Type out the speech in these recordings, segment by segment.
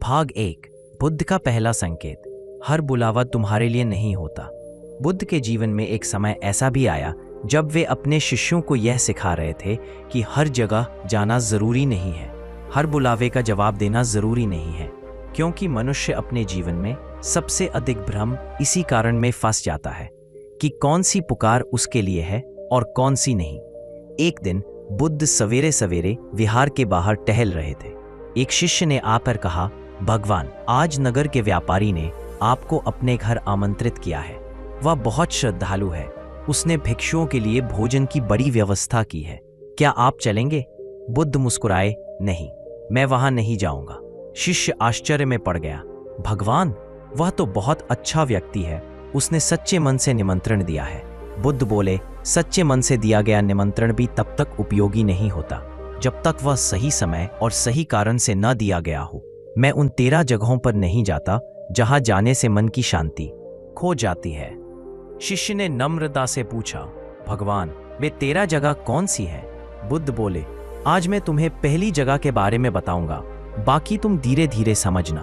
भाग 1। बुद्ध का पहला संकेत। हर बुलावा तुम्हारे लिए नहीं होता। बुद्ध के जीवन में एक समय ऐसा भी आया जब वे अपने शिष्यों को यह सिखा रहे थे कि हर जगह जाना जरूरी नहीं है, हर बुलावे का जवाब देना जरूरी नहीं है, क्योंकि मनुष्य अपने जीवन में सबसे अधिक भ्रम इसी कारण में फंस जाता है कि कौन सी पुकार उसके लिए है और कौन सी नहीं। एक दिन बुद्ध सवेरे सवेरे विहार के बाहर टहल रहे थे। एक शिष्य ने आकर कहा, भगवान, आज नगर के व्यापारी ने आपको अपने घर आमंत्रित किया है। वह बहुत श्रद्धालु है। उसने भिक्षुओं के लिए भोजन की बड़ी व्यवस्था की है। क्या आप चलेंगे? बुद्ध मुस्कुराए, नहीं, मैं वहां नहीं जाऊंगा। शिष्य आश्चर्य में पड़ गया। भगवान, वह तो बहुत अच्छा व्यक्ति है, उसने सच्चे मन से निमंत्रण दिया है। बुद्ध बोले, सच्चे मन से दिया गया निमंत्रण भी तब तक उपयोगी नहीं होता जब तक वह सही समय और सही कारण से न दिया गया हो। मैं उन 13 जगहों पर नहीं जाता जहां जाने से मन की शांति खो जाती है। शिष्य ने नम्रता से पूछा, भगवान, वे 13 जगह कौन सी है? बुद्ध बोले, आज मैं तुम्हें पहली जगह के बारे में बताऊंगा, बाकी तुम धीरे धीरे समझना।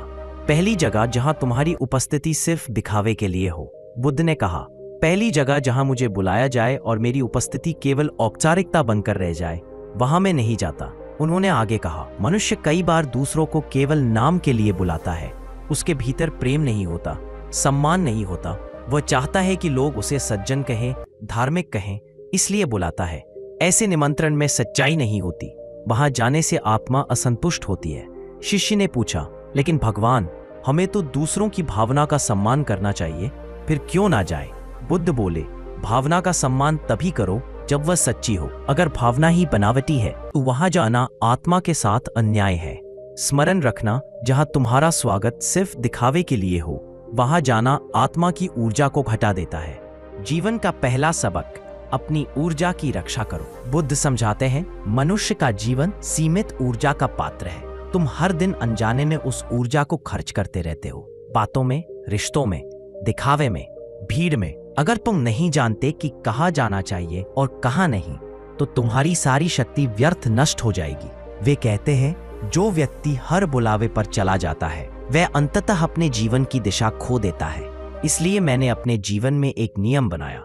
पहली जगह जहां तुम्हारी उपस्थिति सिर्फ दिखावे के लिए हो। बुद्ध ने कहा, पहली जगह जहां मुझे बुलाया जाए और मेरी उपस्थिति केवल औपचारिकता बनकर रह जाए, वहां मैं नहीं जाता। उन्होंने आगे कहा, मनुष्य कई बार दूसरों को केवल नाम के लिए बुलाता है। उसके भीतर प्रेम नहीं होता, सम्मान नहीं होता। वह चाहता है कि लोग उसे सज्जन कहें, धार्मिक कहें, इसलिए बुलाता है। ऐसे निमंत्रण में सच्चाई नहीं होती, वहां जाने से आत्मा असंतुष्ट होती है। शिष्य ने पूछा, लेकिन भगवान, हमें तो दूसरों की भावना का सम्मान करना चाहिए, फिर क्यों ना जाए? बुद्ध बोले, भावना का सम्मान तभी करो जब वह सच्ची हो। अगर भावना ही बनावटी है तो वहां जाना आत्मा के साथ अन्याय है। स्मरण रखना, जहां तुम्हारा स्वागत सिर्फ दिखावे के लिए हो, वहां जाना आत्मा की ऊर्जा को घटा देता है। जीवन का पहला सबक, अपनी ऊर्जा की रक्षा करो। बुद्ध समझाते हैं, मनुष्य का जीवन सीमित ऊर्जा का पात्र है। तुम हर दिन अनजाने में उस ऊर्जा को खर्च करते रहते हो, बातों में, रिश्तों में, दिखावे में, भीड़ में। अगर तुम नहीं जानते कि कहाँ जाना चाहिए और कहाँ नहीं, तो तुम्हारी सारी शक्ति व्यर्थ नष्ट हो जाएगी। वे कहते हैं, जो व्यक्ति हर बुलावे पर चला जाता है वह अंततः अपने जीवन की दिशा खो देता है। इसलिए मैंने अपने जीवन में एक नियम बनाया,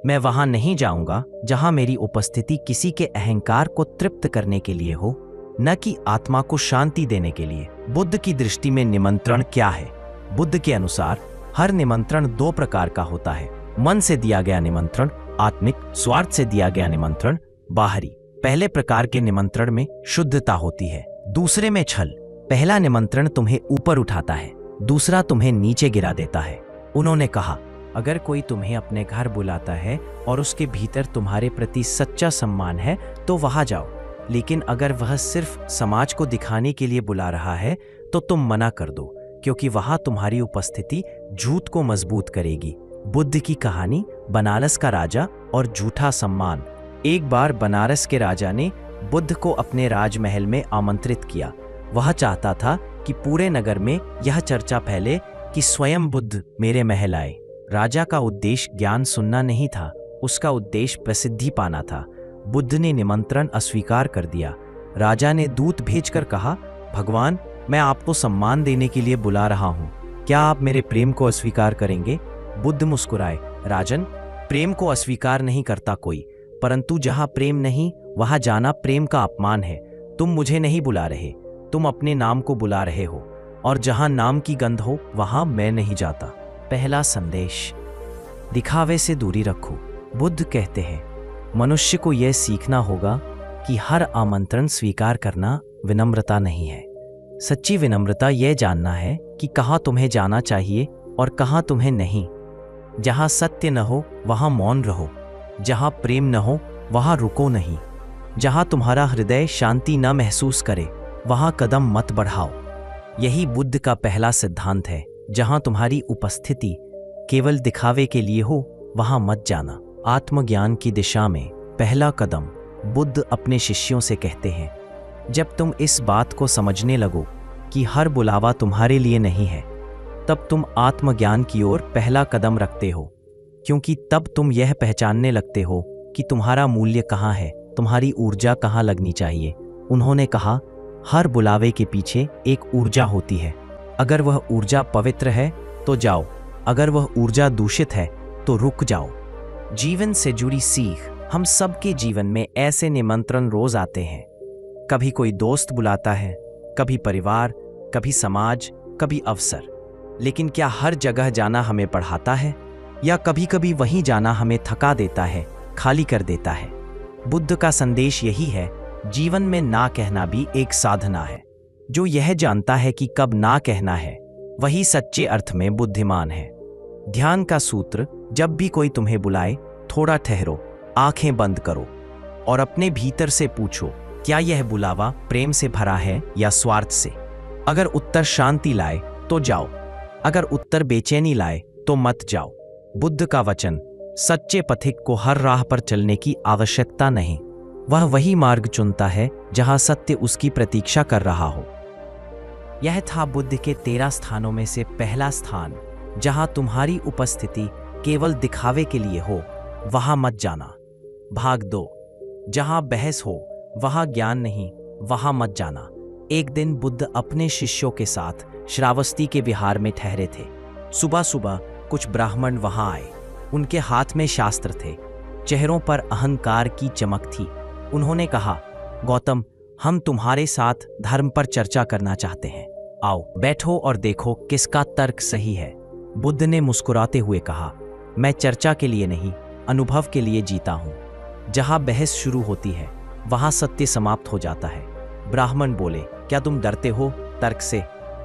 मैं वहां नहीं जाऊंगा जहां मेरी उपस्थिति किसी के अहंकार को तृप्त करने के लिए हो, न कि आत्मा को शांति देने के लिए। बुद्ध की दृष्टि में निमंत्रण क्या है? बुद्ध के अनुसार हर निमंत्रण 2 प्रकार का होता है, मन से दिया गया निमंत्रण, आत्मिक, स्वार्थ से दिया गया निमंत्रण, बाहरी। पहले प्रकार के निमंत्रण में शुद्धता होती है, दूसरे में छल। पहला निमंत्रण तुम्हें ऊपर उठाता है, दूसरा तुम्हें नीचे गिरा देता है। उन्होंने कहा, अगर कोई तुम्हें अपने घर बुलाता है और उसके भीतर तुम्हारे प्रति सच्चा सम्मान है तो वहां जाओ, लेकिन अगर वह सिर्फ समाज को दिखाने के लिए बुला रहा है तो तुम मना कर दो, क्योंकि वहां तुम्हारी उपस्थिति झूठ को मजबूत करेगी। बुद्ध की कहानी, बनारस का राजा और झूठा सम्मान। एक बार बनारस के राजा ने बुद्ध को अपने राजमहल में आमंत्रित किया। वह चाहता था कि पूरे नगर में यह चर्चा फैले कि स्वयं बुद्ध मेरे महल आए। राजा का उद्देश्य ज्ञान सुनना नहीं था, उसका उद्देश्य प्रसिद्धि पाना था। बुद्ध ने निमंत्रण अस्वीकार कर दिया। राजा ने दूत भेजकर कहा, भगवान, मैं आपको सम्मान देने के लिए बुला रहा हूँ, क्या आप मेरे प्रेम को अस्वीकार करेंगे? बुद्ध मुस्कुराए, राजन, प्रेम को अस्वीकार नहीं करता कोई, परंतु जहां प्रेम नहीं वहां जाना प्रेम का अपमान है। तुम मुझे नहीं बुला रहे, तुम अपने नाम को बुला रहे हो, और जहां नाम की गंध हो वहां मैं नहीं जाता। पहला संदेश, दिखावे से दूरी रखो। बुद्ध कहते हैं, मनुष्य को यह सीखना होगा कि हर आमंत्रण स्वीकार करना विनम्रता नहीं है। सच्ची विनम्रता यह जानना है कि कहाँ तुम्हें जाना चाहिए और कहाँ तुम्हें नहीं। जहां सत्य न हो वहां मौन रहो, जहां प्रेम न हो वहां रुको नहीं, जहां तुम्हारा हृदय शांति न महसूस करे वहां कदम मत बढ़ाओ। यही बुद्ध का पहला सिद्धांत है। जहां तुम्हारी उपस्थिति केवल दिखावे के लिए हो वहां मत जाना। आत्मज्ञान की दिशा में पहला कदम, बुद्ध अपने शिष्यों से कहते हैं, जब तुम इस बात को समझने लगो कि हर बुलावा तुम्हारे लिए नहीं है, तब तुम आत्मज्ञान की ओर पहला कदम रखते हो, क्योंकि तब तुम यह पहचानने लगते हो कि तुम्हारा मूल्य कहाँ है, तुम्हारी ऊर्जा कहाँ लगनी चाहिए। उन्होंने कहा, हर बुलावे के पीछे एक ऊर्जा होती है, अगर वह ऊर्जा पवित्र है तो जाओ, अगर वह ऊर्जा दूषित है तो रुक जाओ। जीवन से जुड़ी सीख। हम सबके जीवन में ऐसे निमंत्रण रोज आते हैं। कभी कोई दोस्त बुलाता है, कभी परिवार, कभी समाज, कभी अवसर। लेकिन क्या हर जगह जाना हमें पढ़ाता है, या कभी कभी वहीं जाना हमें थका देता है, खाली कर देता है? बुद्ध का संदेश यही है, जीवन में ना कहना भी एक साधना है। जो यह जानता है कि कब ना कहना है, वही सच्चे अर्थ में बुद्धिमान है। ध्यान का सूत्र। जब भी कोई तुम्हें बुलाए, थोड़ा ठहरो, आंखें बंद करो और अपने भीतर से पूछो, क्या यह बुलावा प्रेम से भरा है या स्वार्थ से? अगर उत्तर शांति लाए तो जाओ, अगर उत्तर बेचैनी लाए तो मत जाओ। बुद्ध का वचन। सच्चे पथिक को हर राह पर चलने की आवश्यकता नहीं, वह वही मार्ग चुनता है जहां सत्य उसकी प्रतीक्षा कर रहा हो। यह था बुद्ध के 13 स्थानों में से पहला स्थान। जहां तुम्हारी उपस्थिति केवल दिखावे के लिए हो, वहां मत जाना। भाग 2। जहां बहस हो वहां ज्ञान नहीं, वहां मत जाना। एक दिन बुद्ध अपने शिष्यों के साथ श्रावस्ती के विहार में ठहरे थे। सुबह सुबह कुछ ब्राह्मण वहां आए। उनके हाथ में शास्त्र थे, चेहरों पर अहंकार की चमक थी। उन्होंने कहा, गौतम, हम तुम्हारे साथ धर्म पर चर्चा करना चाहते हैं। आओ, बैठो और देखो किसका तर्क सही है। बुद्ध ने मुस्कुराते हुए कहा, मैं चर्चा के लिए नहीं, अनुभव के लिए जीता हूं। जहां बहस शुरू होती है, वहां सत्य समाप्त हो जाता है। ब्राह्मण बोले, क्या तुम डरते हो तर्क से?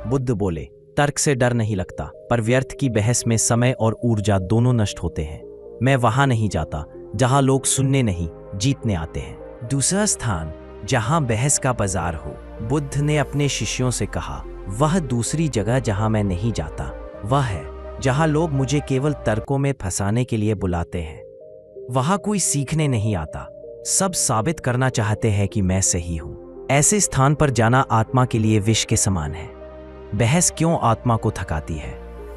बुद्ध बोले, तर्क से डर नहीं लगता, पर व्यर्थ की बहस में समय और ऊर्जा दोनों नष्ट होते हैं। मैं वहां नहीं जाता जहां लोग सुनने नहीं, जीतने आते हैं। दूसरा स्थान, जहां बहस का बाजार हो। बुद्ध ने अपने शिष्यों से कहा, वह दूसरी जगह जहां मैं नहीं जाता, वह है जहां लोग मुझे केवल तर्कों में फंसाने के लिए बुलाते हैं। वहां कोई सीखने नहीं आता, सब साबित करना चाहते हैं कि मैं सही हूं। ऐसे स्थान पर जाना आत्मा के लिए विष के समान है। बहस क्यों आत्मा को थकाती है?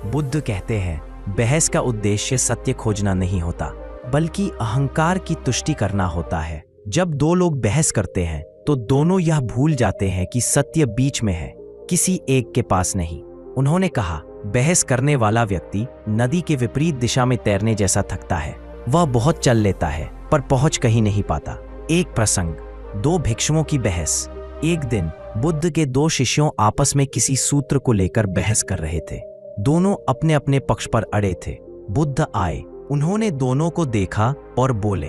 बुद्ध कहते हैं, बहस का उद्देश्य सत्य खोजना नहीं होता, बल्कि अहंकार की तुष्टि करना होता है। जब दो लोग बहस करते हैं तो दोनों यह भूल जाते हैं कि सत्य बीच में है, किसी एक के पास नहीं। उन्होंने कहा, बहस करने वाला व्यक्ति नदी के विपरीत दिशा में तैरने जैसा थकता है। वह बहुत चल लेता है पर पहुंच कहीं नहीं पाता। एक प्रसंग, 2 भिक्षुओं की बहस। एक दिन बुद्ध के 2 शिष्यों आपस में किसी सूत्र को लेकर बहस कर रहे थे। दोनों अपने अपने पक्ष पर अड़े थे। बुद्ध आए, उन्होंने दोनों को देखा और बोले,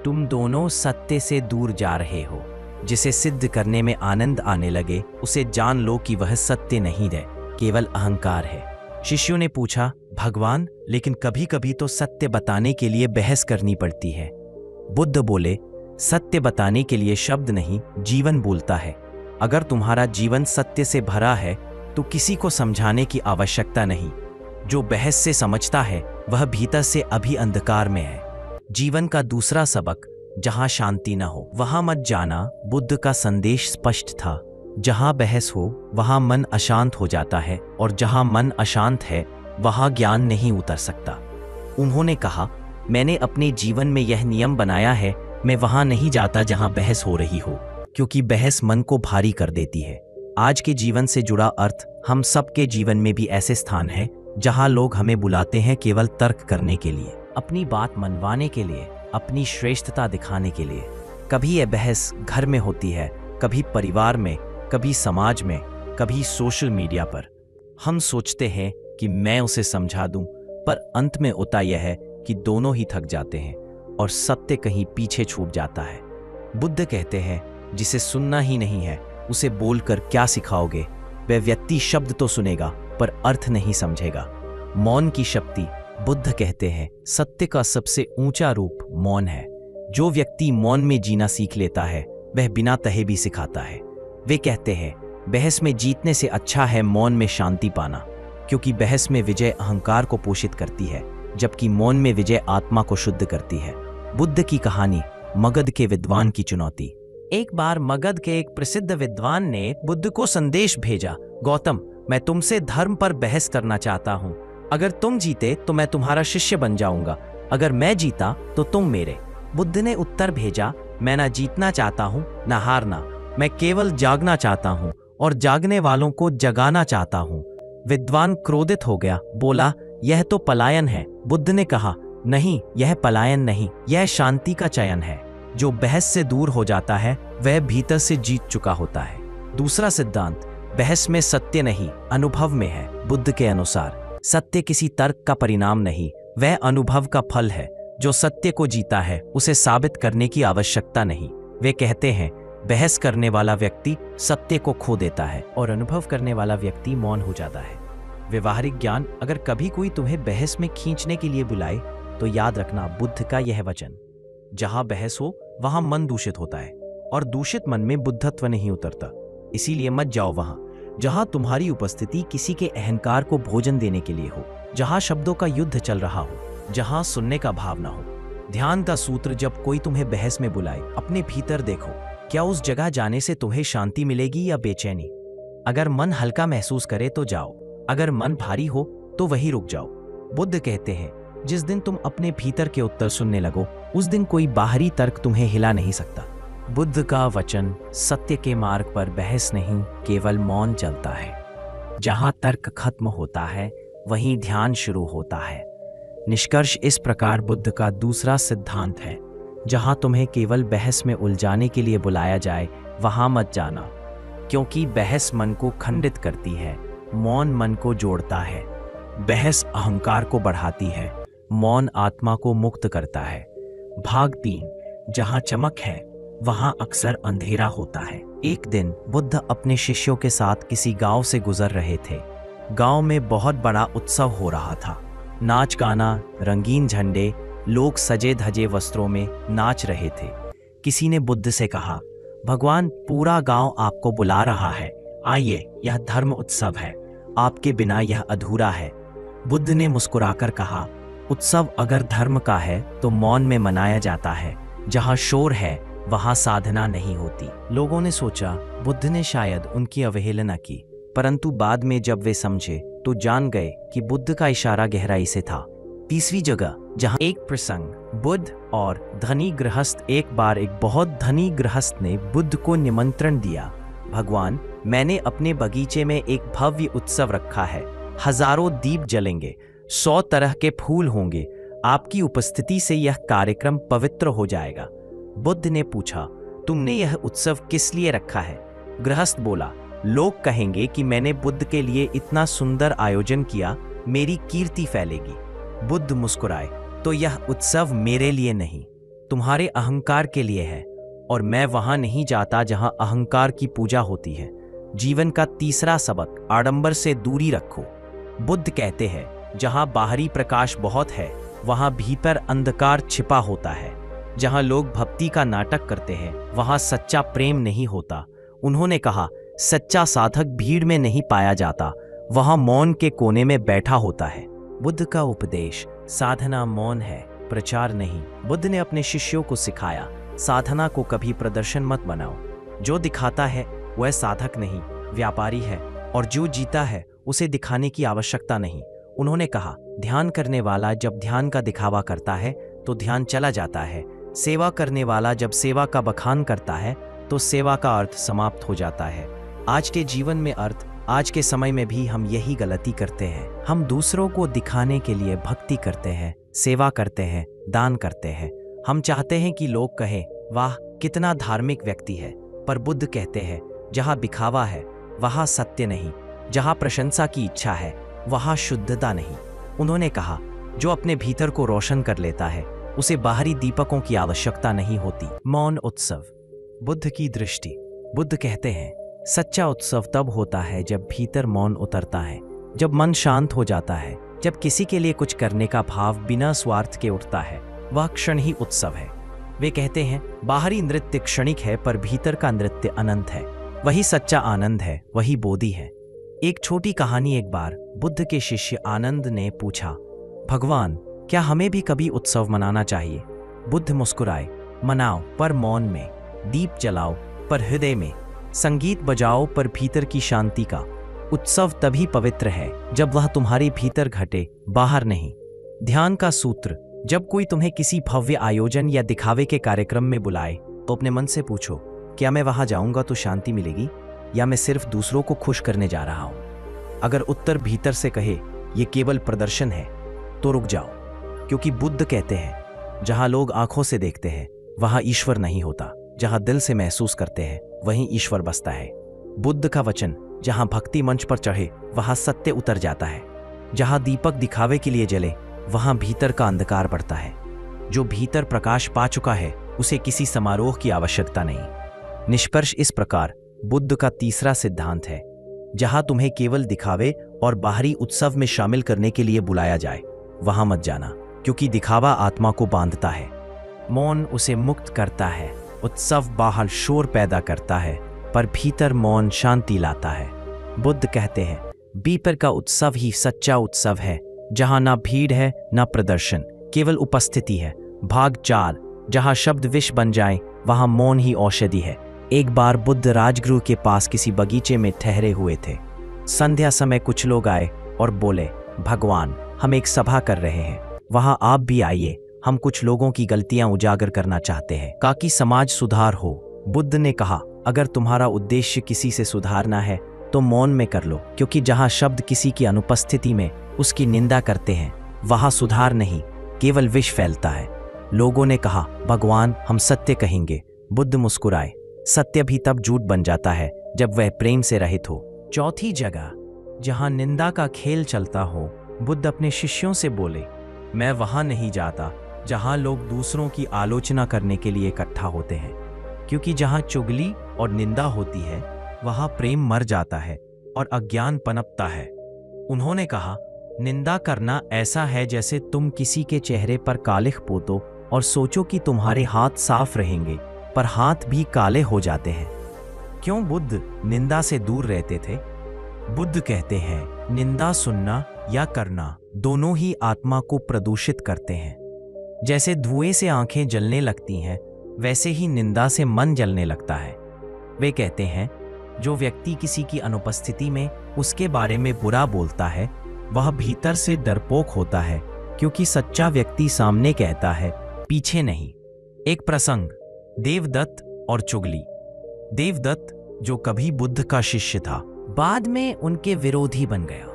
तुम दोनों सत्य से दूर जा रहे हो। जिसे सिद्ध करने में आनंद आने लगे, उसे जान लो कि वह सत्य नहीं है, केवल अहंकार है। शिष्यों ने पूछा, भगवान, लेकिन कभी कभी तो सत्य बताने के लिए बहस करनी पड़ती है। बुद्ध बोले, सत्य बताने के लिए शब्द नहीं, जीवन बोलता है। अगर तुम्हारा जीवन सत्य से भरा है तो किसी को समझाने की आवश्यकता नहीं। जो बहस से समझता है वह भीतर से अभी अंधकार में है। जीवन का दूसरा सबक, जहां शांति न हो वहां मत जाना। बुद्ध का संदेश स्पष्ट था, जहां बहस हो वहां मन अशांत हो जाता है, और जहां मन अशांत है वहां ज्ञान नहीं उतर सकता। उन्होंने कहा, मैंने अपने जीवन में यह नियम बनाया है, मैं वहां नहीं जाता जहां बहस हो रही हो, क्योंकि बहस मन को भारी कर देती है। आज के जीवन से जुड़ा अर्थ, हम सबके जीवन में भी ऐसे स्थान हैं जहां लोग हमें बुलाते हैं केवल तर्क करने के लिए, अपनी बात मनवाने के लिए, अपनी श्रेष्ठता दिखाने के लिए। कभी यह बहस घर में होती है, कभी परिवार में, कभी समाज में, कभी सोशल मीडिया पर। हम सोचते हैं कि मैं उसे समझा दूं, पर अंत में होता यह है कि दोनों ही थक जाते हैं और सत्य कहीं पीछे छूट जाता है। बुद्ध कहते हैं, जिसे सुनना ही नहीं है उसे बोलकर क्या सिखाओगे? वह व्यक्ति शब्द तो सुनेगा पर अर्थ नहीं समझेगा। मौन की शक्ति। बुद्ध कहते हैं, सत्य का सबसे ऊंचा रूप मौन है। जो व्यक्ति मौन में जीना सीख लेता है वह बिना कहे भी सिखाता है। वे कहते हैं, बहस में जीतने से अच्छा है मौन में शांति पाना, क्योंकि बहस में विजय अहंकार को पोषित करती है, जबकि मौन में विजय आत्मा को शुद्ध करती है। बुद्ध की कहानी, मगध के विद्वान की चुनौती। एक बार मगध के एक प्रसिद्ध विद्वान ने बुद्ध को संदेश भेजा, गौतम, मैं तुमसे धर्म पर बहस करना चाहता हूँ। अगर तुम जीते तो मैं तुम्हारा शिष्य बन जाऊंगा, अगर मैं जीता तो तुम मेरे। बुद्ध ने उत्तर भेजा, मैं ना जीतना चाहता हूँ ना हारना, मैं केवल जागना चाहता हूँ और जागने वालों को जगाना चाहता हूँ। विद्वान क्रोधित हो गया, बोला, यह तो पलायन है। बुद्ध ने कहा, नहीं, यह पलायन नहीं, यह शांति का चयन है। जो बहस से दूर हो जाता है वह भीतर से जीत चुका होता है। दूसरा सिद्धांत, बहस में सत्य नहीं, अनुभव में है। बुद्ध के अनुसार सत्य किसी तर्क का परिणाम नहीं, वह अनुभव का फल है। जो सत्य को जीता है उसे साबित करने की आवश्यकता नहीं। वे कहते हैं, बहस करने वाला व्यक्ति सत्य को खो देता है और अनुभव करने वाला व्यक्ति मौन हो जाता है। व्यवहारिक ज्ञान, अगर कभी कोई तुम्हें बहस में खींचने के लिए बुलाए तो याद रखना बुद्ध का यह वचन, जहां बहस हो वहां मन दूषित होता है और दूषित मन में बुद्धत्व नहीं उतरता। इसीलिए मत जाओ वहां जहां तुम्हारी उपस्थिति किसी के अहंकार को भोजन देने के लिए हो, जहां शब्दों का युद्ध चल रहा हो, जहां सुनने का भाव ना हो। ध्यान का सूत्र, जब कोई तुम्हें बहस में बुलाए अपने भीतर देखो, क्या उस जगह जाने से तुम्हें शांति मिलेगी या बेचैनी। अगर मन हल्का महसूस करे तो जाओ, अगर मन भारी हो तो वहीं रुक जाओ। बुद्ध कहते हैं, जिस दिन तुम अपने भीतर के उत्तर सुनने लगो उस दिन कोई बाहरी तर्क तुम्हें हिला नहीं सकता। बुद्ध का वचन, सत्य के मार्ग पर बहस नहीं, केवल मौन चलता है। जहां तर्क खत्म होता है वहीं ध्यान शुरू होता है। निष्कर्ष इस प्रकार बुद्ध का दूसरा सिद्धांत है, जहां तुम्हें केवल बहस में उलझाने के लिए बुलाया जाए वहां मत जाना, क्योंकि बहस मन को खंडित करती है, मौन मन को जोड़ता है। बहस अहंकार को बढ़ाती है, मौन आत्मा को मुक्त करता है। भाग 3, जहां चमक है वहां अक्सर अंधेरा होता है। एक दिन बुद्ध अपने शिष्यों के साथ किसी गांव से गुजर रहे थे। गांव में बहुत बड़ा उत्सव हो रहा था। नाच गाना, रंगीन झंडे, लोग सजे धजे वस्त्रों में नाच रहे थे। किसी ने बुद्ध से कहा, भगवान, पूरा गांव आपको बुला रहा है, आइए, यह धर्म उत्सव है, आपके बिना यह अधूरा है। बुद्ध ने मुस्कुराकर कहा, उत्सव अगर धर्म का है तो मौन में मनाया जाता है, जहां शोर है वहां साधना नहीं होती। लोगों ने सोचा बुद्ध ने शायद उनकी अवहेलना की, परंतु बाद में जब वे समझे तो जान गए कि बुद्ध का इशारा गहराई से था। तीसरी जगह, जहां एक प्रसंग, बुद्ध और धनी गृहस्थ। एक बार एक बहुत धनी गृहस्थ ने बुद्ध को निमंत्रण दिया, भगवान, मैंने अपने बगीचे में एक भव्य उत्सव रखा है, हजारों दीप जलेंगे, 100 तरह के फूल होंगे, आपकी उपस्थिति से यह कार्यक्रम पवित्र हो जाएगा। बुद्ध ने पूछा, तुमने यह उत्सव किस लिए रखा है? गृहस्थ बोला, लोग कहेंगे कि मैंने बुद्ध के लिए इतना सुंदर आयोजन किया, मेरी कीर्ति फैलेगी। बुद्ध मुस्कुराए, तो यह उत्सव मेरे लिए नहीं, तुम्हारे अहंकार के लिए है, और मैं वहां नहीं जाता जहां अहंकार की पूजा होती है। जीवन का तीसरा सबक, आडंबर से दूरी रखो। बुद्ध कहते हैं, जहां बाहरी प्रकाश बहुत है वहां भीतर अंधकार छिपा होता है। जहां लोग भक्ति का नाटक करते हैं वहां सच्चा प्रेम नहीं होता। उन्होंने कहा, सच्चा साधक भीड़ में नहीं पाया जाता, वहां मौन के कोने में बैठा होता है। बुद्ध का उपदेश, साधना मौन है, प्रचार नहीं। बुद्ध ने अपने शिष्यों को सिखाया, साधना को कभी प्रदर्शन मत बनाओ। जो दिखाता है वह साधक नहीं, व्यापारी है, और जो जीता है उसे दिखाने की आवश्यकता नहीं। उन्होंने कहा, ध्यान करने वाला जब ध्यान का दिखावा करता है तो ध्यान चला जाता है। सेवा करने वाला जब सेवा का बखान करता है तो सेवा का अर्थ समाप्त हो जाता है। आज के जीवन में अर्थ, आज के समय में भी हम यही गलती करते हैं। हम दूसरों को दिखाने के लिए भक्ति करते हैं, सेवा करते हैं, दान करते हैं। हम चाहते हैं कि लोग कहें, वाह कितना धार्मिक व्यक्ति है। पर बुद्ध कहते हैं, जहां दिखावा है वहां सत्य नहीं, जहां प्रशंसा की इच्छा है वहां शुद्धता नहीं। उन्होंने कहा, जो अपने भीतर को रोशन कर लेता है उसे बाहरी दीपकों की आवश्यकता नहीं होती। मौन उत्सव, बुद्ध की दृष्टि। बुद्ध कहते हैं, सच्चा उत्सव तब होता है जब भीतर मौन उतरता है, जब मन शांत हो जाता है, जब किसी के लिए कुछ करने का भाव बिना स्वार्थ के उठता है, वह क्षण ही उत्सव है। वे कहते हैं, बाहरी नृत्य क्षणिक है पर भीतर का नृत्य अनंत है। वही सच्चा आनंद है, वही बोधि है। एक छोटी कहानी। एक बार बुद्ध के शिष्य आनंद ने पूछा, भगवान, क्या हमें भी कभी उत्सव मनाना चाहिए? बुद्ध मुस्कुराए, मनाओ पर मौन में, दीप जलाओ पर हृदय में, संगीत बजाओ पर भीतर की शांति का। उत्सव तभी पवित्र है जब वह तुम्हारे भीतर घटे, बाहर नहीं। ध्यान का सूत्र, जब कोई तुम्हें किसी भव्य आयोजन या दिखावे के कार्यक्रम में बुलाए तो अपने मन से पूछो, क्या मैं वहां जाऊंगा तो शांति मिलेगी, या मैं सिर्फ दूसरों को खुश करने जा रहा हूं? अगर उत्तर भीतर से कहे ये केवल प्रदर्शन है तो रुक जाओ, क्योंकि बुद्ध कहते हैं जहां लोग आंखों से देखते हैं वहां ईश्वर नहीं होता, जहां दिल से महसूस करते हैं वहीं ईश्वर बसता है। बुद्ध का वचन जहां भक्ति मंच पर चढ़े वहां सत्य उतर जाता है, जहां दीपक दिखावे के लिए जले वहां भीतर का अंधकार बढ़ता है। जो भीतर प्रकाश पा चुका है उसे किसी समारोह की आवश्यकता नहीं। निष्कर्ष इस प्रकार बुद्ध का तीसरा सिद्धांत है, जहां तुम्हें केवल दिखावे और बाहरी उत्सव में शामिल करने के लिए बुलाया जाए वहां मत जाना, क्योंकि दिखावा आत्मा को बांधता है, मौन उसे मुक्त करता है। उत्सव बाहर शोर पैदा करता है पर भीतर मौन शांति लाता है। बुद्ध कहते हैं भीतर का उत्सव ही सच्चा उत्सव है, जहां ना भीड़ है ना प्रदर्शन, केवल उपस्थिति है। भाग 4, जहां शब्द विष बन जाएं वहां मौन ही औषधि है। एक बार बुद्ध राजगृह के पास किसी बगीचे में ठहरे हुए थे। संध्या समय कुछ लोग आए और बोले, भगवान हम एक सभा कर रहे हैं, वहां आप भी आइए, हम कुछ लोगों की गलतियां उजागर करना चाहते हैं ताकि समाज सुधार हो। बुद्ध ने कहा, अगर तुम्हारा उद्देश्य किसी से सुधारना है तो मौन में कर लो, क्योंकि जहां शब्द किसी की अनुपस्थिति में उसकी निंदा करते हैं वहां सुधार नहीं, केवल विष फैलता है। लोगों ने कहा, भगवान हम सत्य कहेंगे। बुद्ध मुस्कुराए, सत्य भी तब झूठ बन जाता है जब वह प्रेम से रहित हो। चौथी जगह जहां निंदा का खेल चलता हो, बुद्ध अपने शिष्यों से बोले, मैं वहां नहीं जाता जहां लोग दूसरों की आलोचना करने के लिए इकट्ठा होते हैं, क्योंकि जहां चुगली और निंदा होती है वहां प्रेम मर जाता है और अज्ञान पनपता है। उन्होंने कहा, निंदा करना ऐसा है जैसे तुम किसी के चेहरे पर कालिख पोतो और सोचो कि तुम्हारे हाथ साफ रहेंगे, पर हाथ भी काले हो जाते हैं। क्यों बुद्ध निंदा से दूर रहते थे? बुद्ध कहते हैं, निंदा सुनना या करना दोनों ही आत्मा को प्रदूषित करते हैं। जैसे धुएं से आंखें जलने लगती हैं, वैसे ही निंदा से मन जलने लगता है। वे कहते हैं, जो व्यक्ति किसी की अनुपस्थिति में उसके बारे में बुरा बोलता है वह भीतर से डरपोक होता है, क्योंकि सच्चा व्यक्ति सामने कहता है, पीछे नहीं। एक प्रसंग, देवदत्त और चुगली। देवदत्त जो कभी बुद्ध का शिष्य था, बाद में उनके विरोधी बन गया।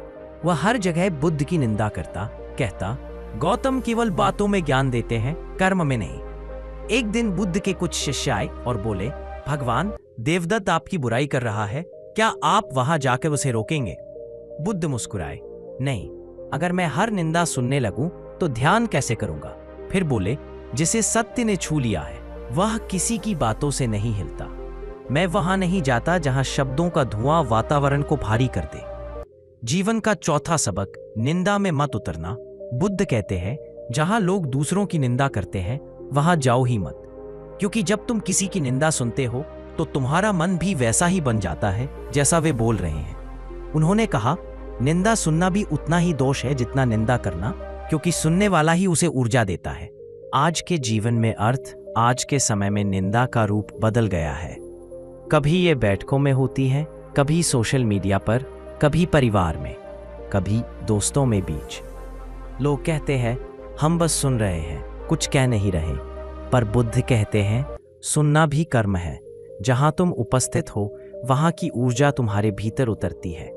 वह हर जगह बुद्ध की निंदा करता, कहता, गौतम केवल बातों में ज्ञान देते हैं, कर्म में नहीं। एक दिन बुद्ध के कुछ शिष्य आए और बोले, भगवान देवदत्त आपकी बुराई कर रहा है, क्या आप वहां जाकर उसे रोकेंगे? बुद्ध मुस्कुराए, नहीं, अगर मैं हर निंदा सुनने लगूं तो ध्यान कैसे करूंगा? फिर बोले, जिसे सत्य ने छू लिया है वह किसी की बातों से नहीं हिलता। मैं वहां नहीं जाता जहां शब्दों का धुआं वातावरण को भारी कर दे। जीवन का चौथा सबक, निंदा में मत उतरना। बुद्ध कहते हैं, जहां लोग दूसरों की निंदा करते हैं वहां जाओ ही मत, क्योंकि जब तुम किसी की निंदा सुनते हो तो तुम्हारा मन भी वैसा ही बन जाता है जैसा वे बोल रहे हैं। उन्होंने कहा, निंदा सुनना भी उतना ही दोष है जितना निंदा करना, क्योंकि सुनने वाला ही उसे ऊर्जा देता है। आज के जीवन में अर्थ आज के समय में निंदा का रूप बदल गया है। कभी ये बैठकों में होती है, कभी सोशल मीडिया पर, कभी परिवार में, कभी दोस्तों में बीच। लोग कहते हैं, हम बस सुन रहे हैं, कुछ कह नहीं रहे। पर बुद्ध कहते हैं, सुनना भी कर्म है। जहां तुम उपस्थित हो वहां की ऊर्जा तुम्हारे भीतर उतरती है।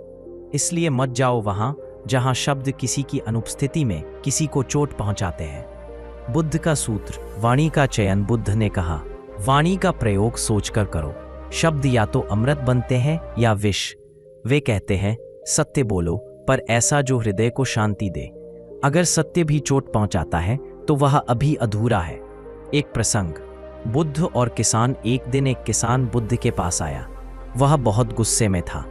इसलिए मत जाओ वहां जहां शब्द किसी की अनुपस्थिति में किसी को चोट पहुंचाते हैं। बुद्ध का सूत्र, वाणी का चयन। बुद्ध ने कहा, वाणी का प्रयोग सोचकर करो। शब्द या तो अमृत बनते हैं या विष। वे कहते हैं, सत्य बोलो, पर ऐसा जो हृदय को शांति दे। अगर सत्य भी चोट पहुंचाता है तो वह अभी अधूरा है। एक प्रसंग, बुद्ध और किसान। एक दिन एक किसान बुद्ध के पास आया। वह बहुत गुस्से में था।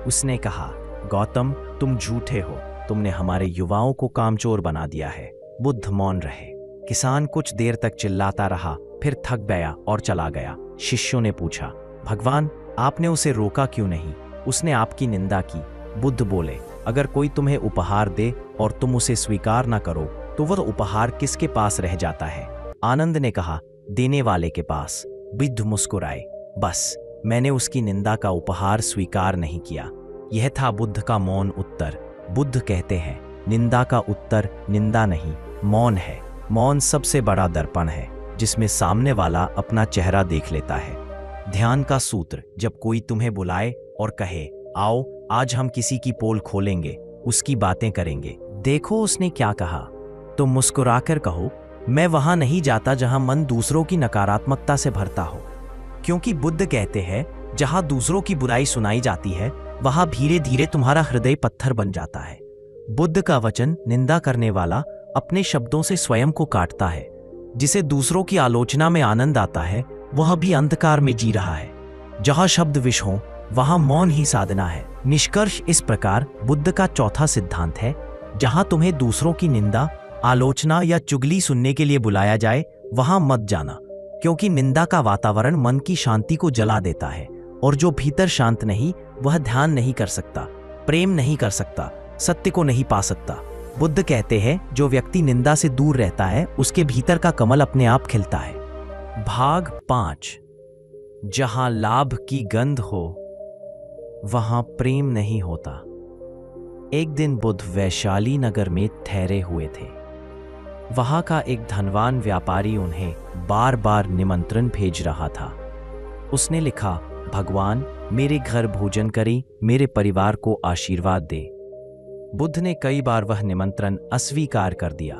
उसने कहा, गौतम तुम झूठे हो, तुमने हमारे युवाओं को कामचोर बना दिया है। बुद्ध मौन रहे। किसान कुछ देर तक चिल्लाता रहा, फिर थक गया और चला गया। शिष्यों ने पूछा, भगवान आपने उसे रोका क्यों नहीं? उसने आपकी निंदा की। बुद्ध बोले, अगर कोई तुम्हें उपहार दे और तुम उसे स्वीकार ना करो तो वह उपहार किसके पास रह जाता है? आनंद ने कहा, देने वाले के पास। बुद्ध मुस्कुराए, बस मैंने उसकी निंदा का उपहार स्वीकार नहीं किया। यह था बुद्ध का मौन उत्तर। बुद्ध कहते हैं, निंदा का उत्तर निंदा नहीं, मौन है। मौन सबसे बड़ा दर्पण है जिसमें सामने वाला अपना चेहरा देख लेता है। ध्यान का सूत्र, जब कोई तुम्हें बुलाए और कहे आओ आज हम किसी की पोल खोलेंगे, उसकी बातें करेंगे। देखो उसने क्या कहा। तो मुस्कुराकर कहो, मैं वहां नहीं जाता जहां मन दूसरों की नकारात्मकता से भरता हो, क्योंकि बुद्ध कहते हैं जहां दूसरों की बुराई सुनाई जाती है वहां धीरे धीरे तुम्हारा हृदय पत्थर बन जाता है। बुद्ध का वचन निंदा करने वाला अपने शब्दों से स्वयं को काटता है, जिसे दूसरों की आलोचना में आनंद आता है वह भी अंधकार में जी रहा है। जहां शब्द विष हो वहां मौन ही साधना है। निष्कर्ष इस प्रकार बुद्ध का चौथा सिद्धांत है, जहां तुम्हें दूसरों की निंदा, आलोचना या चुगली सुनने के लिए बुलाया जाए वहां मत जाना, क्योंकि निंदा का वातावरण मन की शांति को जला देता है, और जो भीतर शांत नहीं वह ध्यान नहीं कर सकता, प्रेम नहीं कर सकता, सत्य को नहीं पा सकता। बुद्ध कहते हैं जो व्यक्ति निंदा से दूर रहता है उसके भीतर का कमल अपने आप खिलता है। भाग 5। जहां लाभ की गंध हो वहां प्रेम नहीं होता। एक दिन बुद्ध वैशाली नगर में ठहरे हुए थे। वहां का एक धनवान व्यापारी उन्हें बार बार निमंत्रण भेज रहा था। उसने लिखा, भगवान मेरे घर भोजन करें, मेरे परिवार को आशीर्वाद दे। बुद्ध ने कई बार वह निमंत्रण अस्वीकार कर दिया।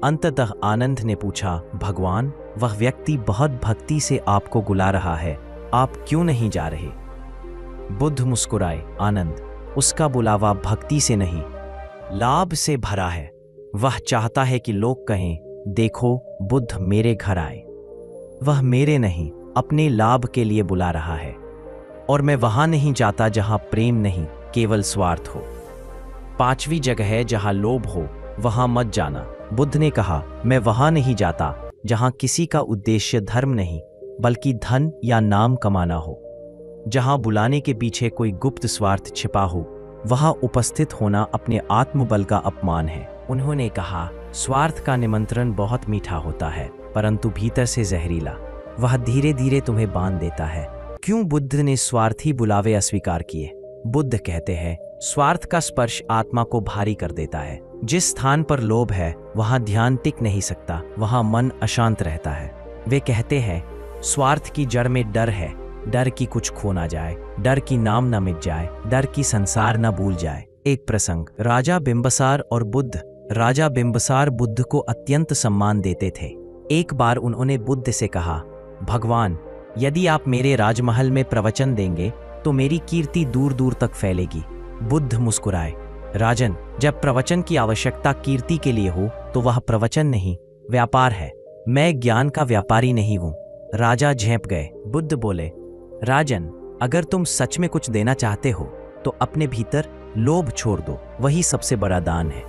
अंततः आनंद ने पूछा, भगवान वह व्यक्ति बहुत भक्ति से आपको बुला रहा है, आप क्यों नहीं जा रहे? बुद्ध मुस्कुराए, आनंद उसका बुलावा भक्ति से नहीं लाभ से भरा है। वह चाहता है कि लोग कहें, देखो बुद्ध मेरे घर आए। वह मेरे नहीं अपने लाभ के लिए बुला रहा है, और मैं वहां नहीं जाता जहां प्रेम नहीं केवल स्वार्थ हो। 5वीं जगह है जहां लोभ हो वहां मत जाना। बुद्ध ने कहा, मैं वहां नहीं जाता जहां किसी का उद्देश्य धर्म नहीं बल्कि धन या नाम कमाना हो। जहां बुलाने के पीछे कोई गुप्त स्वार्थ छिपा हो वहां उपस्थित होना अपने आत्मबल का अपमान है। उन्होंने कहा, स्वार्थ का निमंत्रण बहुत मीठा होता है परंतु भीतर से जहरीला, वह धीरे धीरे तुम्हें बांध देता है। क्यों बुद्ध ने स्वार्थी बुलावे अस्वीकार किए? बुद्ध कहते हैं, स्वार्थ का स्पर्श आत्मा को भारी कर देता है। जिस स्थान पर लोभ है वहां ध्यान टिक नहीं सकता, वहां मन अशांत रहता है। वे कहते हैं, स्वार्थ की जड़ में डर है, डर की कुछ खो ना जाए, डर की नाम न मिट जाए, डर की संसार न भूल जाए। एक प्रसंग, राजा बिंबसार और बुद्ध। राजा बिंबसार बुद्ध को अत्यंत सम्मान देते थे। एक बार उन्होंने बुद्ध से कहा, भगवान यदि आप मेरे राजमहल में प्रवचन देंगे तो मेरी कीर्ति दूर दूर तक फैलेगी। बुद्ध मुस्कुराए, राजन जब प्रवचन की आवश्यकता कीर्ति के लिए हो तो वह प्रवचन नहीं व्यापार है। मैं ज्ञान का व्यापारी नहीं हूं। राजा झेंप गए। बुद्ध बोले, राजन अगर तुम सच में कुछ देना चाहते हो तो अपने भीतर लोभ छोड़ दो, वही सबसे बड़ा दान है।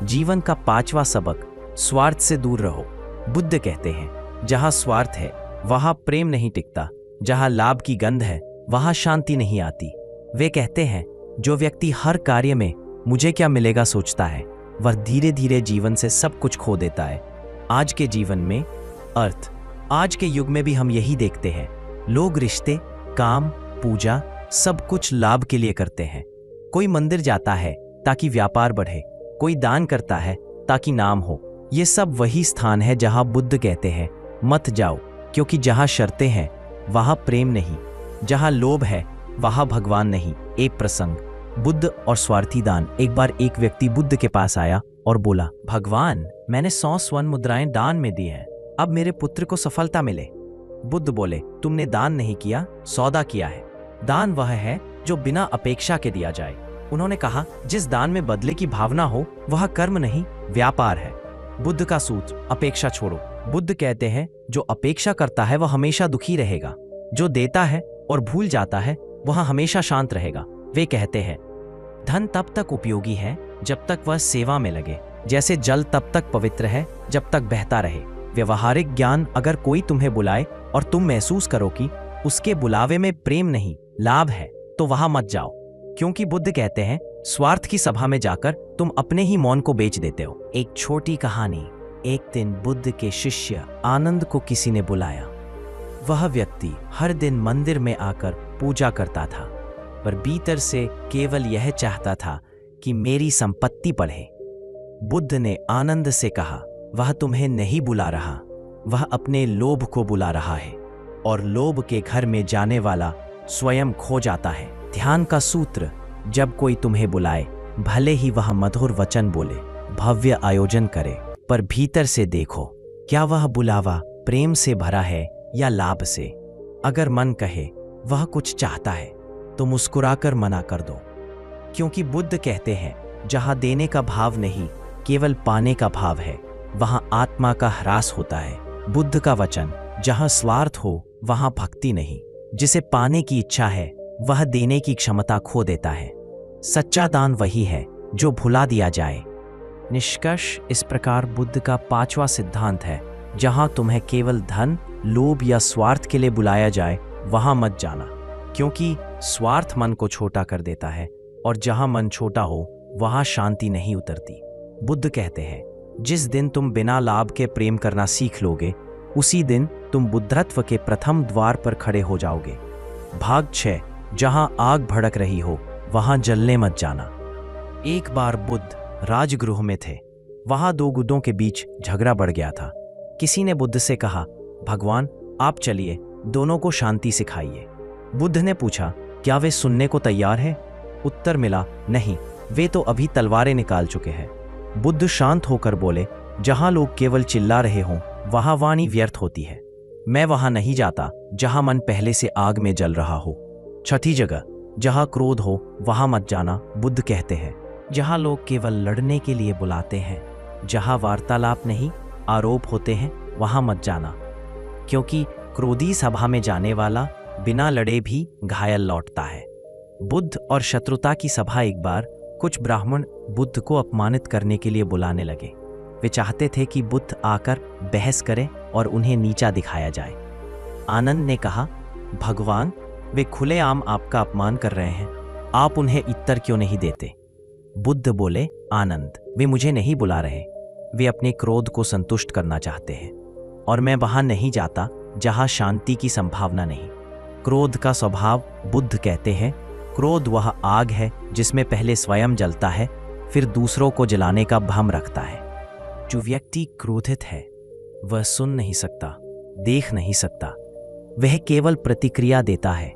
जीवन का 5वां सबक, स्वार्थ से दूर रहो। बुद्ध कहते हैं, जहां स्वार्थ है वहां प्रेम नहीं टिकता, जहां लाभ की गंध है वहां शांति नहीं आती। वे कहते हैं, जो व्यक्ति हर कार्य में मुझे क्या मिलेगा सोचता है वह धीरे धीरे जीवन से सब कुछ खो देता है। आज के जीवन में अर्थ, आज के युग में भी हम यही देखते हैं। लोग रिश्ते, काम, पूजा सब कुछ लाभ के लिए करते हैं। कोई मंदिर जाता है ताकि व्यापार बढ़े, कोई दान करता है ताकि नाम हो। ये सब वही स्थान है जहां बुद्ध कहते हैं, मत जाओ, क्योंकि जहां शर्तें हैं वहां प्रेम नहीं, जहां लोभ है वहां भगवान नहीं। एक प्रसंग, बुद्ध और स्वार्थी दान। एक बार एक व्यक्ति बुद्ध के पास आया और बोला, भगवान मैंने 100 स्वर्ण मुद्राएं दान में दी हैं, अब मेरे पुत्र को सफलता मिले। बुद्ध बोले, तुमने दान नहीं किया, सौदा किया है। दान वह है जो बिना अपेक्षा के दिया जाए। उन्होंने कहा, जिस दान में बदले की भावना हो वह कर्म नहीं व्यापार है। बुद्ध का सूत्र, अपेक्षा छोड़ो। बुद्ध कहते हैं, जो अपेक्षा करता है वह हमेशा दुखी रहेगा, जो देता है और भूल जाता है वह हमेशा शांत रहेगा। वे कहते हैं, धन तब तक उपयोगी है जब तक वह सेवा में लगे, जैसे जल तब तक पवित्र है जब तक बहता रहे। व्यवहारिक ज्ञान, अगर कोई तुम्हें बुलाए और तुम महसूस करो कि उसके बुलावे में प्रेम नहीं लाभ है तो वहां मत जाओ, क्योंकि बुद्ध कहते हैं, स्वार्थ की सभा में जाकर तुम अपने ही मौन को बेच देते हो। एक छोटी कहानी। एक दिन बुद्ध के शिष्य आनंद को किसी ने बुलाया। वह व्यक्ति हर दिन मंदिर में आकर पूजा करता था, पर भीतर से केवल यह चाहता था कि मेरी संपत्ति बढ़े। बुद्ध ने आनंद से कहा, वह तुम्हें नहीं बुला रहा, वह अपने लोभ को बुला रहा है, और लोभ के घर में जाने वाला स्वयं खो जाता है। ध्यान का सूत्र, जब कोई तुम्हें बुलाए, भले ही वह मधुर वचन बोले, भव्य आयोजन करे, पर भीतर से देखो, क्या वह बुलावा प्रेम से भरा है या लाभ से। अगर मन कहे वह कुछ चाहता है तो मुस्कुराकर मना कर दो, क्योंकि बुद्ध कहते हैं जहां देने का भाव नहीं, केवल पाने का भाव है, वहां आत्मा का ह्रास होता है। बुद्ध का वचन, जहां स्वार्थ हो वहां भक्ति नहीं। जिसे पाने की इच्छा है वह देने की क्षमता खो देता है। सच्चा दान वही है जो भुला दिया जाए। निष्कर्ष इस प्रकार बुद्ध का 5वां सिद्धांत है, जहां तुम्हें केवल धन, लोभ या स्वार्थ के लिए बुलाया जाए वहां मत जाना, क्योंकि स्वार्थ मन को छोटा कर देता है, और जहां मन छोटा हो वहां शांति नहीं उतरती। बुद्ध कहते हैं, जिस दिन तुम बिना लाभ के प्रेम करना सीख लोगे, उसी दिन तुम बुद्धत्व के प्रथम द्वार पर खड़े हो जाओगे। भाग 6, जहां आग भड़क रही हो वहां जलने मत जाना। एक बार बुद्ध राजगृह में थे। वहां 2 गुदों के बीच झगड़ा बढ़ गया था। किसी ने बुद्ध से कहा, भगवान आप चलिए, दोनों को शांति सिखाइए। बुद्ध ने पूछा, क्या वे सुनने को तैयार है? उत्तर मिला, नहीं, वे तो अभी तलवारें निकाल चुके हैं। बुद्ध शांत होकर बोले, जहां लोग केवल चिल्ला रहे हों वहां वाणी व्यर्थ होती है। मैं वहां नहीं जाता जहां मन पहले से आग में जल रहा हो। 6ठी जगह, जहां क्रोध हो वहां मत जाना। बुद्ध कहते हैं, जहां लोग केवल लड़ने के लिए बुलाते हैं, जहां वार्तालाप नहीं आरोप होते हैं, वहां मत जाना, क्योंकि क्रोधी सभा में जाने वाला बिना लड़े भी घायल लौटता है। बुद्ध और शत्रुता की सभा। एक बार कुछ ब्राह्मण बुद्ध को अपमानित करने के लिए बुलाने लगे। वे चाहते थे कि बुद्ध आकर बहस करें और उन्हें नीचा दिखाया जाए। आनंद ने कहा, भगवान वे खुलेआम आपका अपमान कर रहे हैं, आप उन्हें उत्तर क्यों नहीं देते? बुद्ध बोले, आनंद वे मुझे नहीं बुला रहे, वे अपने क्रोध को संतुष्ट करना चाहते हैं, और मैं वहां नहीं जाता जहां शांति की संभावना नहीं। क्रोध का स्वभाव, बुद्ध कहते हैं, क्रोध वह आग है जिसमें पहले स्वयं जलता है, फिर दूसरों को जलाने का भ्रम रखता है। जो व्यक्ति क्रोधित है वह सुन नहीं सकता, देख नहीं सकता, वह केवल प्रतिक्रिया देता है।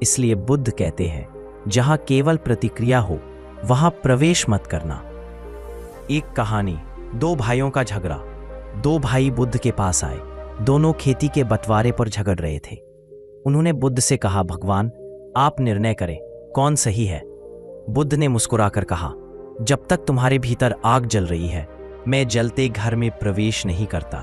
इसलिए बुद्ध कहते हैं, जहां केवल प्रतिक्रिया हो वहां प्रवेश मत करना। एक कहानी, 2 भाइयों का झगड़ा। 2 भाई बुद्ध के पास आए। दोनों खेती के बंटवारे पर झगड़ रहे थे। उन्होंने बुद्ध से कहा, भगवान आप निर्णय करें, कौन सही है? बुद्ध ने मुस्कुराकर कहा, जब तक तुम्हारे भीतर आग जल रही है, मैं जलते घर में प्रवेश नहीं करता।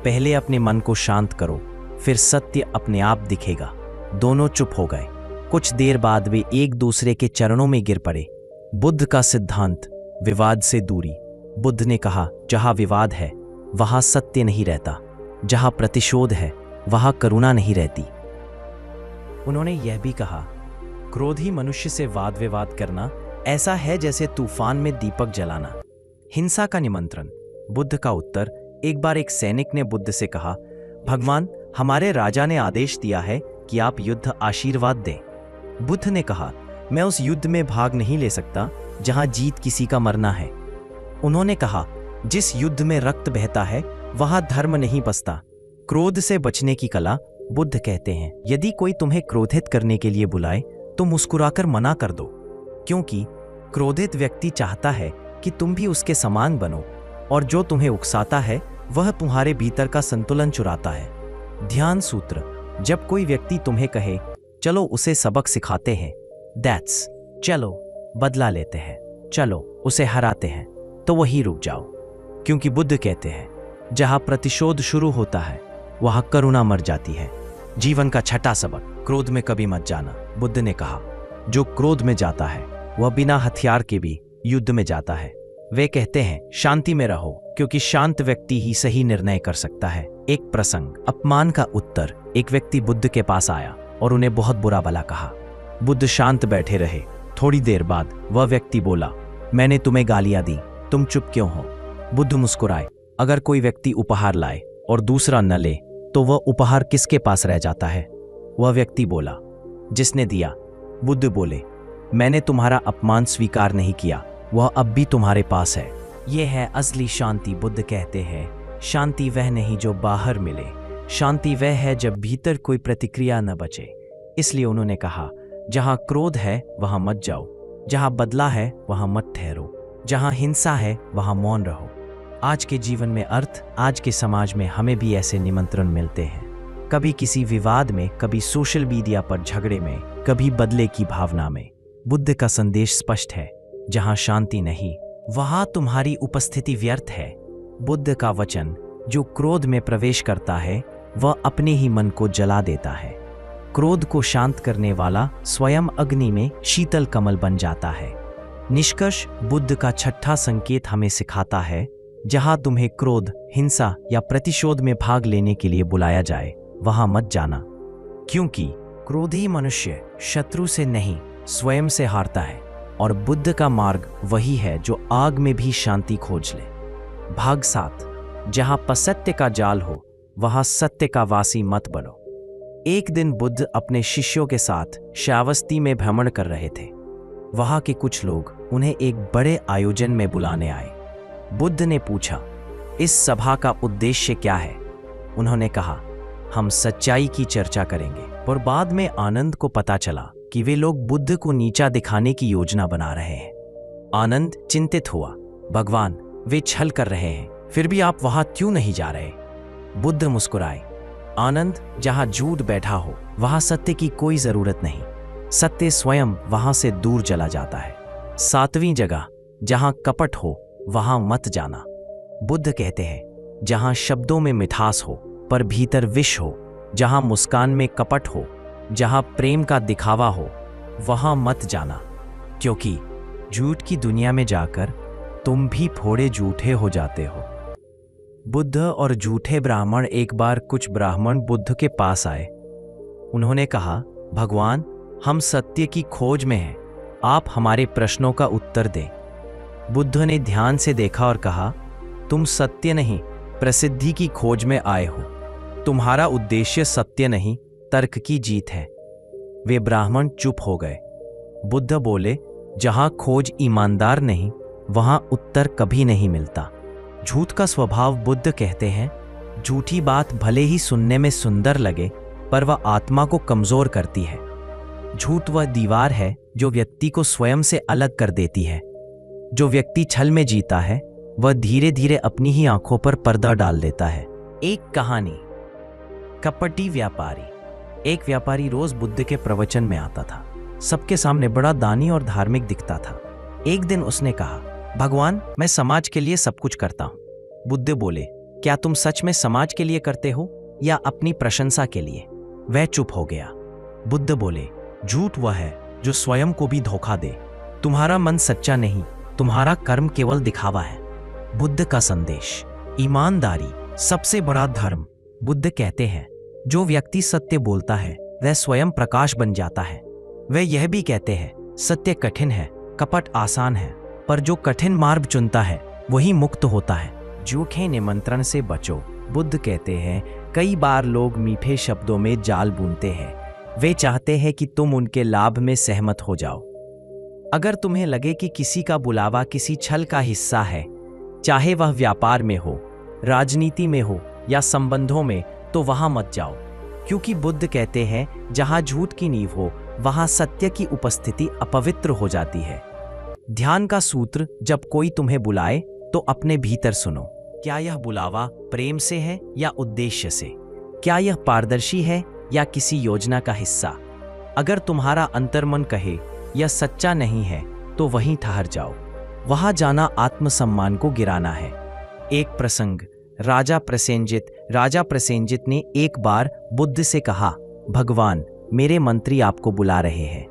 पहले अपने मन को शांत करो, फिर सत्य अपने आप दिखेगा। दोनों चुप हो गए। कुछ देर बाद वे एक दूसरे के चरणों में गिर पड़े। बुद्ध का सिद्धांत, विवाद से दूरी। बुद्ध ने कहा, जहां विवाद है वहां सत्य नहीं रहता, जहां प्रतिशोध है वहां करुणा नहीं रहती। उन्होंने यह भी कहा, क्रोधी मनुष्य से वाद विवाद करना ऐसा है जैसे तूफान में दीपक जलाना। हिंसा का निमंत्रण। बुद्ध का उत्तर, एक बार एक सैनिक ने बुद्ध से कहा, भगवान हमारे राजा ने आदेश दिया है कि आप युद्ध आशीर्वाद दें। बुद्ध ने कहा, मैं उस युद्ध में भाग नहीं ले सकता जहां जीत किसी का मरना है। उन्होंने कहा, जिस युद्ध में रक्त बहता है वहां धर्म नहीं बसता। क्रोध से बचने की कला। बुद्ध कहते हैं, यदि कोई तुम्हें क्रोधित करने के लिए बुलाए तो मुस्कुराकर मना कर दो, क्योंकि क्रोधित व्यक्ति चाहता है कि तुम भी उसके समान बनो, और जो तुम्हें उकसाता है वह तुम्हारे भीतर का संतुलन चुराता है। ध्यान सूत्र, जब कोई व्यक्ति तुम्हें कहे चलो उसे सबक सिखाते हैं, दैट्स, चलो बदला लेते हैं, चलो उसे हराते हैं, तो वही रुक जाओ, क्योंकि बुद्ध कहते हैं, जहां प्रतिशोध शुरू होता है वहां करुणा मर जाती है। जीवन का 6ठा सबक, क्रोध में कभी मत जाना। बुद्ध ने कहा, जो क्रोध में जाता है वह बिना हथियार के भी युद्ध में जाता है। वे कहते हैं, शांति में रहो, क्योंकि शांत व्यक्ति ही सही निर्णय कर सकता है। एक प्रसंग, अपमान का उत्तर। एक व्यक्ति बुद्ध के पास आया और उन्हें बहुत बुरा भला कहा। बुद्ध शांत बैठे रहे। थोड़ी देर बाद वह व्यक्ति बोला, मैंने तुम्हें गालियां दी, तुम चुप क्यों हो? बुद्ध मुस्कुराए। अगर कोई व्यक्ति उपहार लाए और दूसरा न ले तो वह उपहार किसके पास रह जाता है? वह व्यक्ति बोला, जिसने दिया। बुद्ध बोले, मैंने तुम्हारा अपमान स्वीकार नहीं किया, वह अब भी तुम्हारे पास है। यह है असली शांति। बुद्ध कहते हैं, शांति वह नहीं जो बाहर मिले, शांति वह है जब भीतर कोई प्रतिक्रिया न बचे। इसलिए उन्होंने कहा, जहां क्रोध है वहां मत जाओ, जहां बदला है वहां मत ठहरो, जहां हिंसा है वहां मौन रहो। आज के जीवन में अर्थ, आज के समाज में हमें भी ऐसे निमंत्रण मिलते हैं, कभी किसी विवाद में, कभी सोशल मीडिया पर झगड़े में, कभी बदले की भावना में। बुद्ध का संदेश स्पष्ट है, जहां शांति नहीं वहां तुम्हारी उपस्थिति व्यर्थ है। बुद्ध का वचन, जो क्रोध में प्रवेश करता है वह अपने ही मन को जला देता है। क्रोध को शांत करने वाला स्वयं अग्नि में शीतल कमल बन जाता है। निष्कर्ष, बुद्ध का छठा संकेत हमें सिखाता है, जहां तुम्हें क्रोध, हिंसा या प्रतिशोध में भाग लेने के लिए बुलाया जाए वहां मत जाना, क्योंकि क्रोधी मनुष्य शत्रु से नहीं स्वयं से हारता है, और बुद्ध का मार्ग वही है जो आग में भी शांति खोज ले। भाग 7, जहां असत्य का जाल हो वहां सत्य का वासी मत बनो। एक दिन बुद्ध अपने शिष्यों के साथ श्रावस्ती में भ्रमण कर रहे थे। वहां के कुछ लोग उन्हें एक बड़े आयोजन में बुलाने आए। बुद्ध ने पूछा, इस सभा का उद्देश्य क्या है? उन्होंने कहा, हम सच्चाई की चर्चा करेंगे। और बाद में आनंद को पता चला कि वे लोग बुद्ध को नीचा दिखाने की योजना बना रहे हैं। आनंद चिंतित हुआ, भगवान, वे छल कर रहे हैं, फिर भी आप वहां क्यों नहीं जा रहे? बुद्ध मुस्कुराए, आनंद, जहां झूठ बैठा हो वहां सत्य की कोई जरूरत नहीं, सत्य स्वयं वहां से दूर चला जाता है। 7वीं जगह, जहां कपट हो वहां मत जाना। बुद्ध कहते हैं, जहां शब्दों में मिठास हो पर भीतर विष हो, जहां मुस्कान में कपट हो, जहां प्रेम का दिखावा हो, वहां मत जाना, क्योंकि झूठ की दुनिया में जाकर तुम भी थोड़े झूठे हो जाते हो। बुद्ध और झूठे ब्राह्मण। एक बार कुछ ब्राह्मण बुद्ध के पास आए। उन्होंने कहा, भगवान, हम सत्य की खोज में हैं, आप हमारे प्रश्नों का उत्तर दें। बुद्ध ने ध्यान से देखा और कहा, तुम सत्य नहीं, प्रसिद्धि की खोज में आए हो। तुम्हारा उद्देश्य सत्य नहीं, तर्क की जीत है। वे ब्राह्मण चुप हो गए। बुद्ध बोले, जहां खोज ईमानदार नहीं वहां उत्तर कभी नहीं मिलता। झूठ का स्वभाव, बुद्ध कहते हैं, झूठी बात भले ही सुनने में सुंदर लगे पर वह आत्मा को कमजोर करती है। झूठ वह दीवार है जो व्यक्ति को स्वयं से अलग कर देती है। जो व्यक्ति छल में जीता है वह धीरे धीरे अपनी ही आंखों पर पर्दा डाल देता है। एक कहानी। कपटी व्यापारी। एक व्यापारी रोज बुद्ध के प्रवचन में आता था। सबके सामने बड़ा दानी और धार्मिक दिखता था। एक दिन उसने कहा, भगवान, मैं समाज के लिए सब कुछ करता हूं। बुद्ध बोले, क्या तुम सच में समाज के लिए करते हो या अपनी प्रशंसा के लिए? वह चुप हो गया। बुद्ध बोले, झूठ वह है जो स्वयं को भी धोखा दे। तुम्हारा मन सच्चा नहीं, तुम्हारा कर्म केवल दिखावा है। बुद्ध का संदेश, ईमानदारी सबसे बड़ा धर्म। बुद्ध कहते हैं, जो व्यक्ति सत्य बोलता है वह स्वयं प्रकाश बन जाता है। वे यह भी कहते हैं, सत्य कठिन है, कपट आसान है, पर जो कठिन मार्ग चुनता है वही मुक्त होता है। झूठे निमंत्रण से बचो। बुद्ध कहते हैं, कई बार लोग मीठे शब्दों में जाल बुनते हैं। वे चाहते हैं कि तुम उनके लाभ में सहमत हो जाओ। अगर तुम्हें लगे कि किसी का बुलावा किसी छल का हिस्सा है, चाहे वह व्यापार में हो, राजनीति में हो या संबंधों में, तो वहां मत जाओ, क्योंकि बुद्ध कहते हैं, जहां झूठ की नींव हो वहां सत्य की उपस्थिति अपवित्र हो जाती है। ध्यान का सूत्र, जब कोई तुम्हें बुलाए तो अपने भीतर सुनो। क्या यह बुलावा प्रेम से है या उद्देश्य से? क्या यह पारदर्शी है या किसी योजना का हिस्सा? अगर तुम्हारा अंतर्मन कहे यह सच्चा नहीं है तो वहीं ठहर जाओ। वहां जाना आत्मसम्मान को गिराना है। एक प्रसंग। राजा प्रसेनजित ने एक बार बुद्ध से कहा, भगवान, मेरे मंत्री आपको बुला रहे हैं।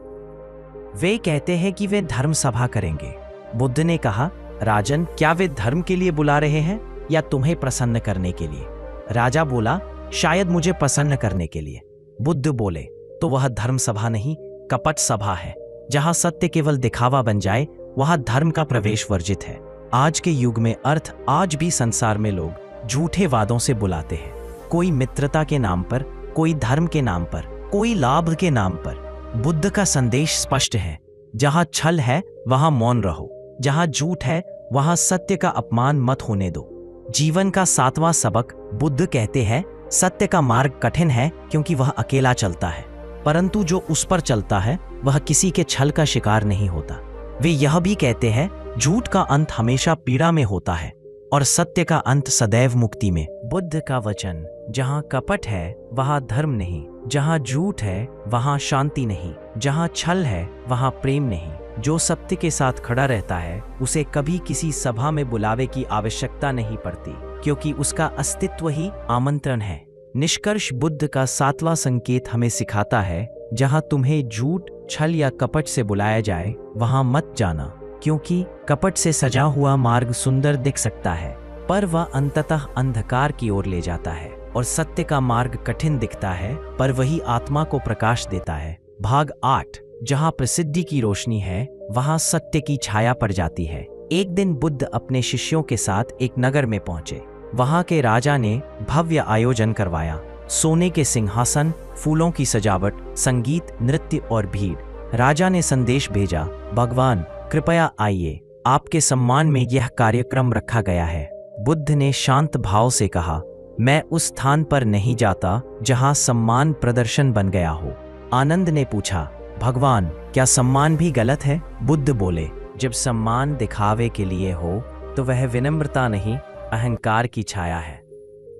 वे कहते हैं कि वे धर्म सभा करेंगे। बुद्ध ने कहा, राजन, क्या वे धर्म के लिए बुला रहे हैं या तुम्हें प्रसन्न करने के लिए? राजा बोला, शायद मुझे प्रसन्न करने के लिए। बुद्ध बोले, तो वह धर्म सभा नहीं, कपट सभा है। जहां सत्य केवल दिखावा बन जाए वहां धर्म का प्रवेश वर्जित है। आज के युग में अर्थ, आज भी संसार में लोग झूठे वादों से बुलाते हैं। कोई मित्रता के नाम पर, कोई धर्म के नाम पर, कोई लाभ के नाम पर। बुद्ध का संदेश स्पष्ट है, जहां छल है वहां मौन रहो, जहां झूठ है वहां सत्य का अपमान मत होने दो। जीवन का 7वां सबक। बुद्ध कहते हैं, सत्य का मार्ग कठिन है क्योंकि वह अकेला चलता है। परंतु जो उस पर चलता है वह किसी के छल का शिकार नहीं होता। वे यह भी कहते हैं, झूठ का अंत हमेशा पीड़ा में होता है और सत्य का अंत सदैव मुक्ति में। बुद्ध का वचन, जहाँ कपट है वहाँ धर्म नहीं, जहाँ झूठ है वहाँ शांति नहीं, जहाँ छल है वहाँ प्रेम नहीं। जो सत्य के साथ खड़ा रहता है उसे कभी किसी सभा में बुलावे की आवश्यकता नहीं पड़ती, क्योंकि उसका अस्तित्व ही आमंत्रण है। निष्कर्ष, बुद्ध का 7वां संकेत हमें सिखाता है, जहाँ तुम्हें झूठ, छल या कपट से बुलाया जाए वहाँ मत जाना, क्योंकि कपट से सजा हुआ मार्ग सुंदर दिख सकता है पर वह अंततः अंधकार की ओर ले जाता है, और सत्य का मार्ग कठिन दिखता है पर वही आत्मा को प्रकाश देता है। भाग 8, जहाँ प्रसिद्धि की रोशनी है वहाँ सत्य की छाया पड़ जाती है। एक दिन बुद्ध अपने शिष्यों के साथ एक नगर में पहुंचे। वहाँ के राजा ने भव्य आयोजन करवाया। सोने के सिंहासन, फूलों की सजावट, संगीत, नृत्य और भीड़। राजा ने संदेश भेजा, भगवान कृपया आइए, आपके सम्मान में यह कार्यक्रम रखा गया है। बुद्ध ने शांत भाव से कहा, मैं उस स्थान पर नहीं जाता जहाँ सम्मान प्रदर्शन बन गया हो। आनंद ने पूछा, भगवान क्या सम्मान भी गलत है? बुद्ध बोले, जब सम्मान दिखावे के लिए हो तो वह विनम्रता नहीं, अहंकार की छाया है।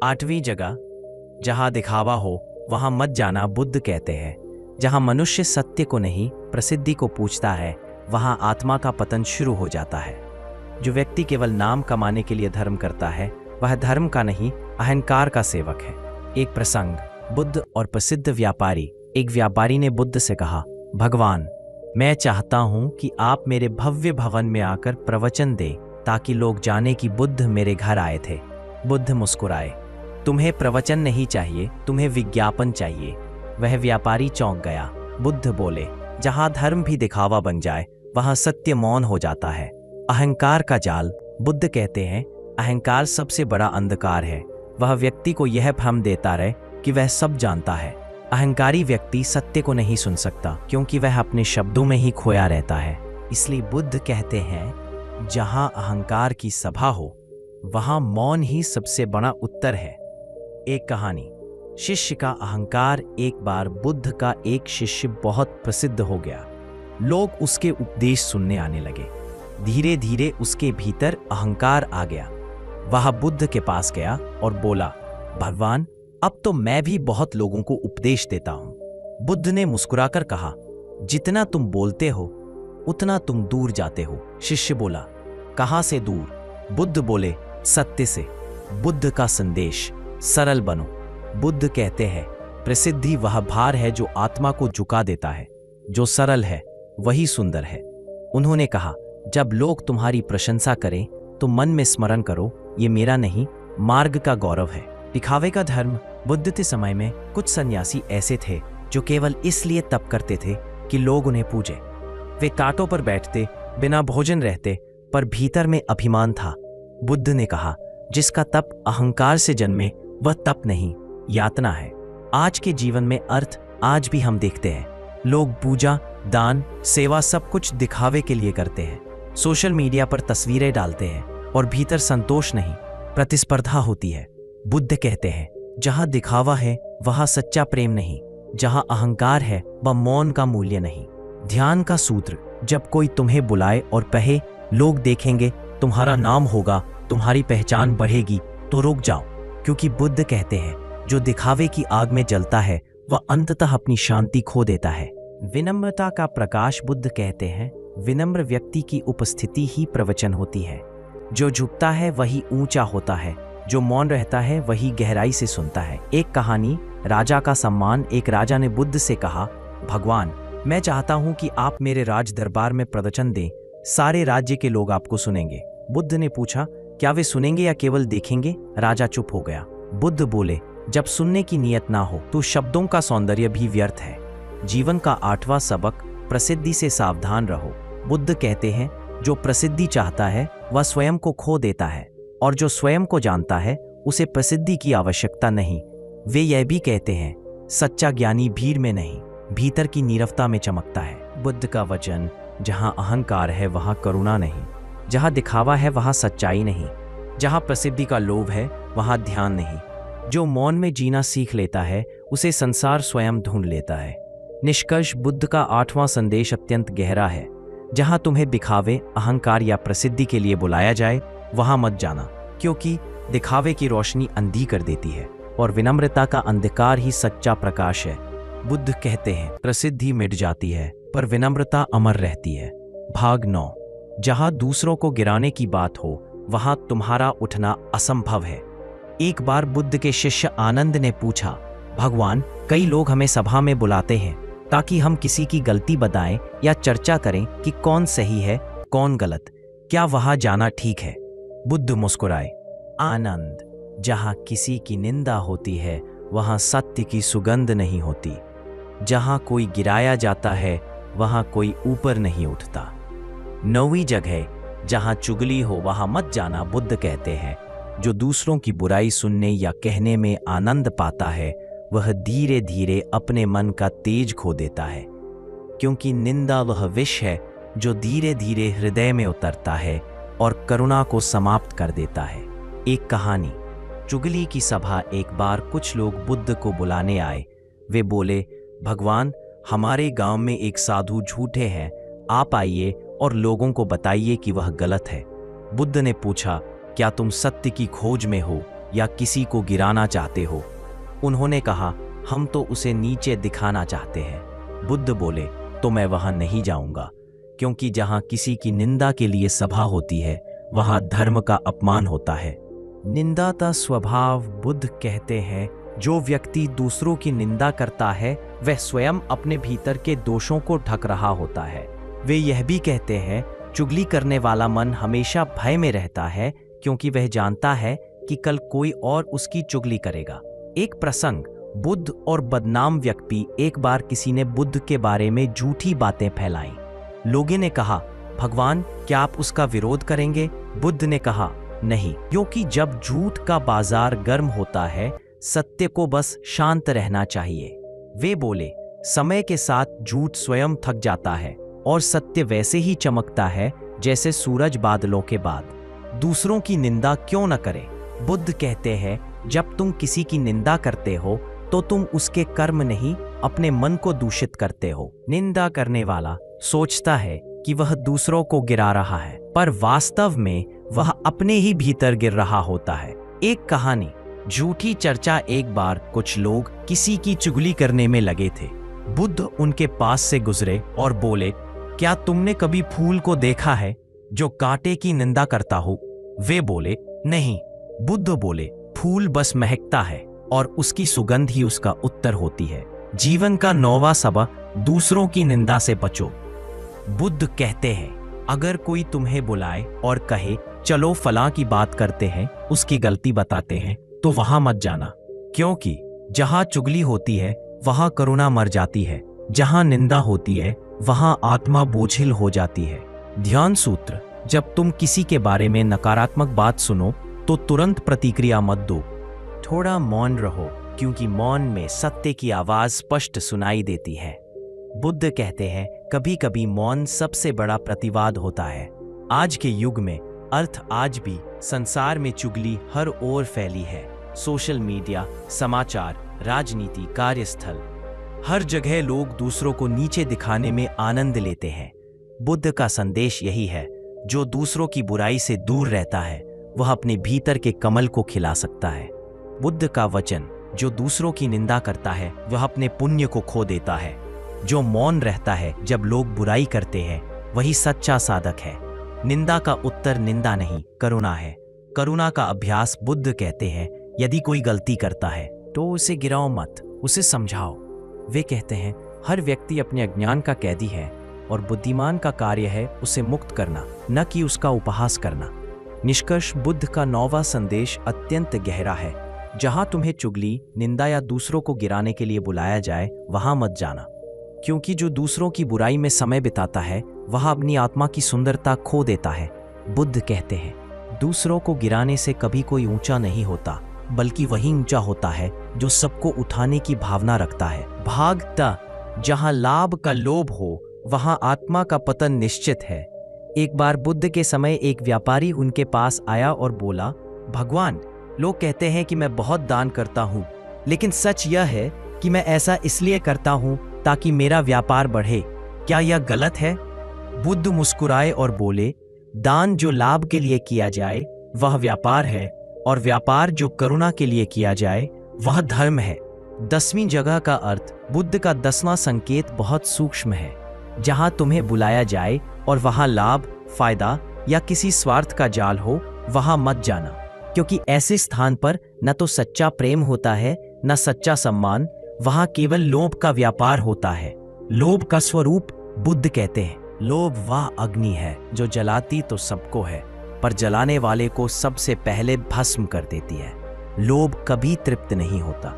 8वीं जगह, जहाँ दिखावा हो वहाँ मत जाना। बुद्ध कहते हैं, जहाँ मनुष्य सत्य को नहीं प्रसिद्धि को पूछता है वहाँ आत्मा का पतन शुरू हो जाता है। जो व्यक्ति केवल नाम कमाने के लिए धर्म करता है वह धर्म का नहीं, अहंकार का सेवक है। एक प्रसंग, बुद्ध और प्रसिद्ध व्यापारी। एक व्यापारी ने बुद्ध से कहा, भगवान मैं चाहता हूं कि आप मेरे भव्य भवन में आकर प्रवचन दें ताकि लोग जाने कि बुद्ध मेरे घर आए थे। बुद्ध मुस्कुराए, तुम्हें प्रवचन नहीं चाहिए, तुम्हें विज्ञापन चाहिए। वह व्यापारी चौंक गया। बुद्ध बोले, जहां धर्म भी दिखावा बन जाए वहां सत्य मौन हो जाता है। अहंकार का जाल। बुद्ध कहते हैं, अहंकार सबसे बड़ा अंधकार है। वह व्यक्ति को यह भ्रम देता रहे कि वह सब जानता है। अहंकारी व्यक्ति सत्य को नहीं सुन सकता क्योंकि वह अपने शब्दों में ही खोया रहता है। इसलिए बुद्ध कहते हैं, जहां अहंकार की सभा हो वहां मौन ही सबसे बड़ा उत्तर है। एक कहानी, शिष्य का अहंकार। एक बार बुद्ध का एक शिष्य बहुत प्रसिद्ध हो गया। लोग उसके उपदेश सुनने आने लगे। धीरे धीरे उसके भीतर अहंकार आ गया। वह बुद्ध के पास गया और बोला, भगवान अब तो मैं भी बहुत लोगों को उपदेश देता हूं। बुद्ध ने मुस्कुराकर कहा, जितना तुम बोलते हो उतना तुम दूर जाते हो। शिष्य बोला, कहां से दूर? बुद्ध बोले, सत्य से। बुद्ध का संदेश, सरल बनो। बुद्ध कहते हैं, प्रसिद्धि वह भार है जो आत्मा को झुका देता है, जो सरल है वही सुंदर है। उन्होंने कहा, जब लोग तुम्हारी प्रशंसा करें तो मन में स्मरण करो, ये मेरा नहीं, मार्ग का गौरव है। दिखावे का धर्म। बुद्ध के समय में कुछ सन्यासी ऐसे थे जो केवल इसलिए तप करते थे कि लोग उन्हें पूजे। वे टाटों पर बैठते, बिना भोजन रहते, पर भीतर में अभिमान था। बुद्ध ने कहा, जिसका तप अहंकार से जन्मे वह तप नहीं, यातना है। आज के जीवन में अर्थ आज भी हम देखते हैं। लोग पूजा, दान, सेवा सब कुछ दिखावे के लिए करते हैं। सोशल मीडिया पर तस्वीरें डालते हैं और भीतर संतोष नहीं, प्रतिस्पर्धा होती है। बुद्ध कहते हैं, जहां दिखावा है वहां सच्चा प्रेम नहीं, जहां अहंकार है वह मौन का मूल्य नहीं। ध्यान का सूत्र, जब कोई तुम्हें बुलाए और कहे लोग देखेंगे, तुम्हारा नाम होगा, तुम्हारी पहचान बढ़ेगी, तो रुक जाओ, क्योंकि बुद्ध कहते हैं, जो दिखावे की आग में जलता है वह अंततः अपनी शांति खो देता है। विनम्रता का प्रकाश। बुद्ध कहते हैं, विनम्र व्यक्ति की उपस्थिति ही प्रवचन होती है। जो झुकता है वही ऊंचा होता है, जो मौन रहता है वही गहराई से सुनता है। एक कहानी, राजा का सम्मान। एक राजा ने बुद्ध से कहा, भगवान मैं चाहता हूं कि आप मेरे राज दरबार में प्रवचन दें, सारे राज्य के लोग आपको सुनेंगे। बुद्ध ने पूछा, क्या वे सुनेंगे या केवल देखेंगे? राजा चुप हो गया। बुद्ध बोले, जब सुनने की नियत ना हो तो शब्दों का सौंदर्य भी व्यर्थ है। जीवन का 8वां सबक, प्रसिद्धि से सावधान रहो। बुद्ध कहते हैं, जो प्रसिद्धि चाहता है वह स्वयं को खो देता है, और जो स्वयं को जानता है उसे प्रसिद्धि की आवश्यकता नहीं। वे यह भी कहते हैं, सच्चा ज्ञानी भीड़ में नहीं, भीतर की नीरवता में चमकता है। बुद्ध का वचन, जहां अहंकार है वहां करुणा नहीं, जहां दिखावा है वहां सच्चाई नहीं, जहां प्रसिद्धि का लोभ है वहां ध्यान नहीं। जो मौन में जीना सीख लेता है उसे संसार स्वयं ढूंढ लेता है। निष्कर्ष, बुद्ध का 8वां संदेश अत्यंत गहरा है। जहां तुम्हें दिखावे, अहंकार या प्रसिद्धि के लिए बुलाया जाए, वहां मत जाना, क्योंकि दिखावे की रोशनी अंधी कर देती है और विनम्रता का अंधकार ही सच्चा प्रकाश है। बुद्ध कहते हैं, प्रसिद्धि मिट जाती है पर विनम्रता अमर रहती है। भाग 9। जहां दूसरों को गिराने की बात हो, वहां तुम्हारा उठना असंभव है। एक बार बुद्ध के शिष्य आनंद ने पूछा, भगवान, कई लोग हमें सभा में बुलाते हैं ताकि हम किसी की गलती बताएं या चर्चा करें कि कौन सही है, कौन गलत। क्या वहां जाना ठीक है? बुद्ध मुस्कुराए, आनंद, जहां किसी की निंदा होती है, वहां सत्य की सुगंध नहीं होती। जहां कोई गिराया जाता है, वहां कोई ऊपर नहीं उठता। 9वीं जगह, जहां चुगली हो, वहां मत जाना। बुद्ध कहते हैं, जो दूसरों की बुराई सुनने या कहने में आनंद पाता है, वह धीरे धीरे अपने मन का तेज खो देता है, क्योंकि निंदा वह विष है जो धीरे धीरे हृदय में उतरता है और करुणा को समाप्त कर देता है। एक कहानी। चुगली की सभा। एक बार कुछ लोग बुद्ध को बुलाने आए। वे बोले, भगवान, हमारे गांव में एक साधु झूठे हैं, आप आइए और लोगों को बताइए कि वह गलत है। बुद्ध ने पूछा, क्या तुम सत्य की खोज में हो या किसी को गिराना चाहते हो? उन्होंने कहा, हम तो उसे नीचे दिखाना चाहते हैं। बुद्ध बोले, तो मैं वहां नहीं जाऊंगा, क्योंकि जहां किसी की निंदा के लिए सभा होती है, वहां धर्म का अपमान होता है। निंदा का स्वभाव। बुद्ध कहते हैं, जो व्यक्ति दूसरों की निंदा करता है, वह स्वयं अपने भीतर के दोषों को ढक रहा होता है। वे यह भी कहते हैं, चुगली करने वाला मन हमेशा भय में रहता है, क्योंकि वह जानता है कि कल कोई और उसकी चुगली करेगा। एक प्रसंग। बुद्ध और बदनाम व्यक्ति। एक बार किसी ने बुद्ध के बारे में झूठी बातें फैलाईं। लोगों ने कहा, भगवान, क्या आप उसका विरोध करेंगे? बुद्ध ने कहा, नहीं, क्योंकि जब झूठ का बाजार गर्म होता है, सत्य को बस शांत रहना चाहिए। वे बोले, समय के साथ झूठ स्वयं थक जाता है और सत्य वैसे ही चमकता है जैसे सूरज बादलों के बाद। दूसरों की निंदा क्यों न करें? बुद्ध कहते हैं, जब तुम किसी की निंदा करते हो तो तुम उसके कर्म नहीं, अपने मन को दूषित करते हो। निंदा करने वाला सोचता है कि वह दूसरों को गिरा रहा है, पर वास्तव में वह अपने ही भीतर गिर रहा होता है। एक कहानी। झूठी चर्चा। एक बार कुछ लोग किसी की चुगली करने में लगे थे। बुद्ध उनके पास से गुजरे और बोले, क्या तुमने कभी फूल को देखा है जो कांटे की निंदा करता हो? वे बोले, नहीं। बुद्ध बोले, फूल बस महकता है और उसकी सुगंध ही उसका उत्तर होती है। जीवन का 9वां सबक, दूसरों की निंदा से बचो। बुद्ध कहते हैं, अगर कोई तुम्हें बुलाए और कहे, चलो फलां की बात करते हैं, उसकी गलती बताते हैं, तो वहां मत जाना, क्योंकि जहां चुगली होती है, वहां करुणा मर जाती है। जहां निंदा होती है, वहां आत्मा बोझिल हो जाती है। ध्यान सूत्र। जब तुम किसी के बारे में नकारात्मक बात सुनो तो तुरंत प्रतिक्रिया मत दो। थोड़ा मौन रहो, क्योंकि मौन में सत्य की आवाज स्पष्ट सुनाई देती है। बुद्ध कहते हैं, कभी कभी मौन सबसे बड़ा प्रतिवाद होता है। आज के युग में अर्थ आज भी संसार में चुगली हर ओर फैली है। सोशल मीडिया, समाचार, राजनीति, कार्यस्थल, हर जगह लोग दूसरों को नीचे दिखाने में आनंद लेते हैं। बुद्ध का संदेश यही है, जो दूसरों की बुराई से दूर रहता है, वह अपने भीतर के कमल को खिला सकता है। बुद्ध का वचन, जो दूसरों की निंदा करता है, वह अपने पुण्य को खो देता है। जो मौन रहता है जब लोग बुराई करते हैं, वही सच्चा साधक है। निंदा का उत्तर निंदा नहीं, करुणा है। करुणा का अभ्यास। बुद्ध कहते हैं, यदि कोई गलती करता है तो उसे गिराओ मत, उसे समझाओ। वे कहते हैं, हर व्यक्ति अपने अज्ञान का कैदी है और बुद्धिमान का कार्य है उसे मुक्त करना, न कि उसका उपहास करना। निष्कर्ष। बुद्ध का 9वां संदेश अत्यंत गहरा है। जहां तुम्हें चुगली, निंदा या दूसरों को गिराने के लिए बुलाया जाए, वहां मत जाना, क्योंकि जो दूसरों की बुराई में समय बिताता है, वह अपनी आत्मा की सुंदरता खो देता है। बुद्ध कहते हैं, दूसरों को गिराने से कभी कोई ऊंचा नहीं होता, बल्कि वही ऊंचा होता है जो सबको उठाने की भावना रखता है। भाग ट। जहां लाभ का लोभ हो, वहां आत्मा का पतन निश्चित है। एक बार बुद्ध के समय एक व्यापारी उनके पास आया और बोला, भगवान, लोग कहते हैं कि मैं बहुत दान करता हूँ, लेकिन सच यह है कि मैं ऐसा इसलिए करता हूँ ताकि मेरा व्यापार बढ़े। क्या यह गलत है? बुद्ध मुस्कुराए और बोले, दान जो लाभ के लिए किया जाए वह व्यापार है, और व्यापार जो करुणा के लिए किया जाए वह धर्म है। 10वीं जगह का अर्थ। बुद्ध का 10वां संकेत बहुत सूक्ष्म है। जहां तुम्हें बुलाया जाए और वहां लाभ, फायदा या किसी स्वार्थ का जाल हो, वहां मत जाना, क्योंकि ऐसे स्थान पर न तो सच्चा प्रेम होता है न सच्चा सम्मान। वहां केवल लोभ का व्यापार होता है। लोभ का स्वरूप बुद्ध कहते हैं, लोभ वह अग्नि है जो जलाती तो सबको है, पर जलाने वाले को सबसे पहले भस्म कर देती है। लोभ कभी तृप्त नहीं होता।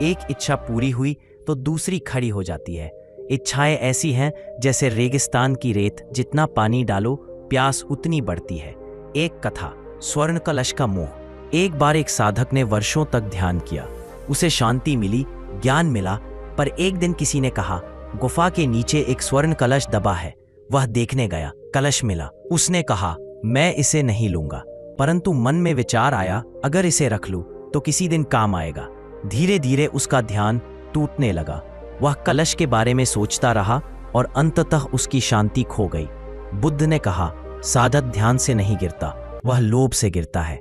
एक इच्छा पूरी हुई तो दूसरी खड़ी हो जाती है। इच्छाएं ऐसी हैं जैसे रेगिस्तान की रेत, जितना पानी डालो प्यास उतनी बढ़ती है। एक कथा, स्वर्ण कलश का मोह। एक बार एक साधक ने वर्षों तक ध्यान किया। उसे शांति मिली, ज्ञान मिला, पर एक दिन किसी ने कहा, गुफा के नीचे एक स्वर्ण कलश दबा है। वह देखने गया, कलश मिला। उसने कहा, मैं इसे नहीं लूंगा, परंतु मन में विचार आया, अगर इसे रख लूं तो किसी दिन काम आएगा। धीरे धीरे उसका ध्यान टूटने लगा। वह कलश के बारे में सोचता रहा और अंततः उसकी शांति खो गई। बुद्ध ने कहा, साधक ध्यान से नहीं गिरता, वह लोभ से गिरता है।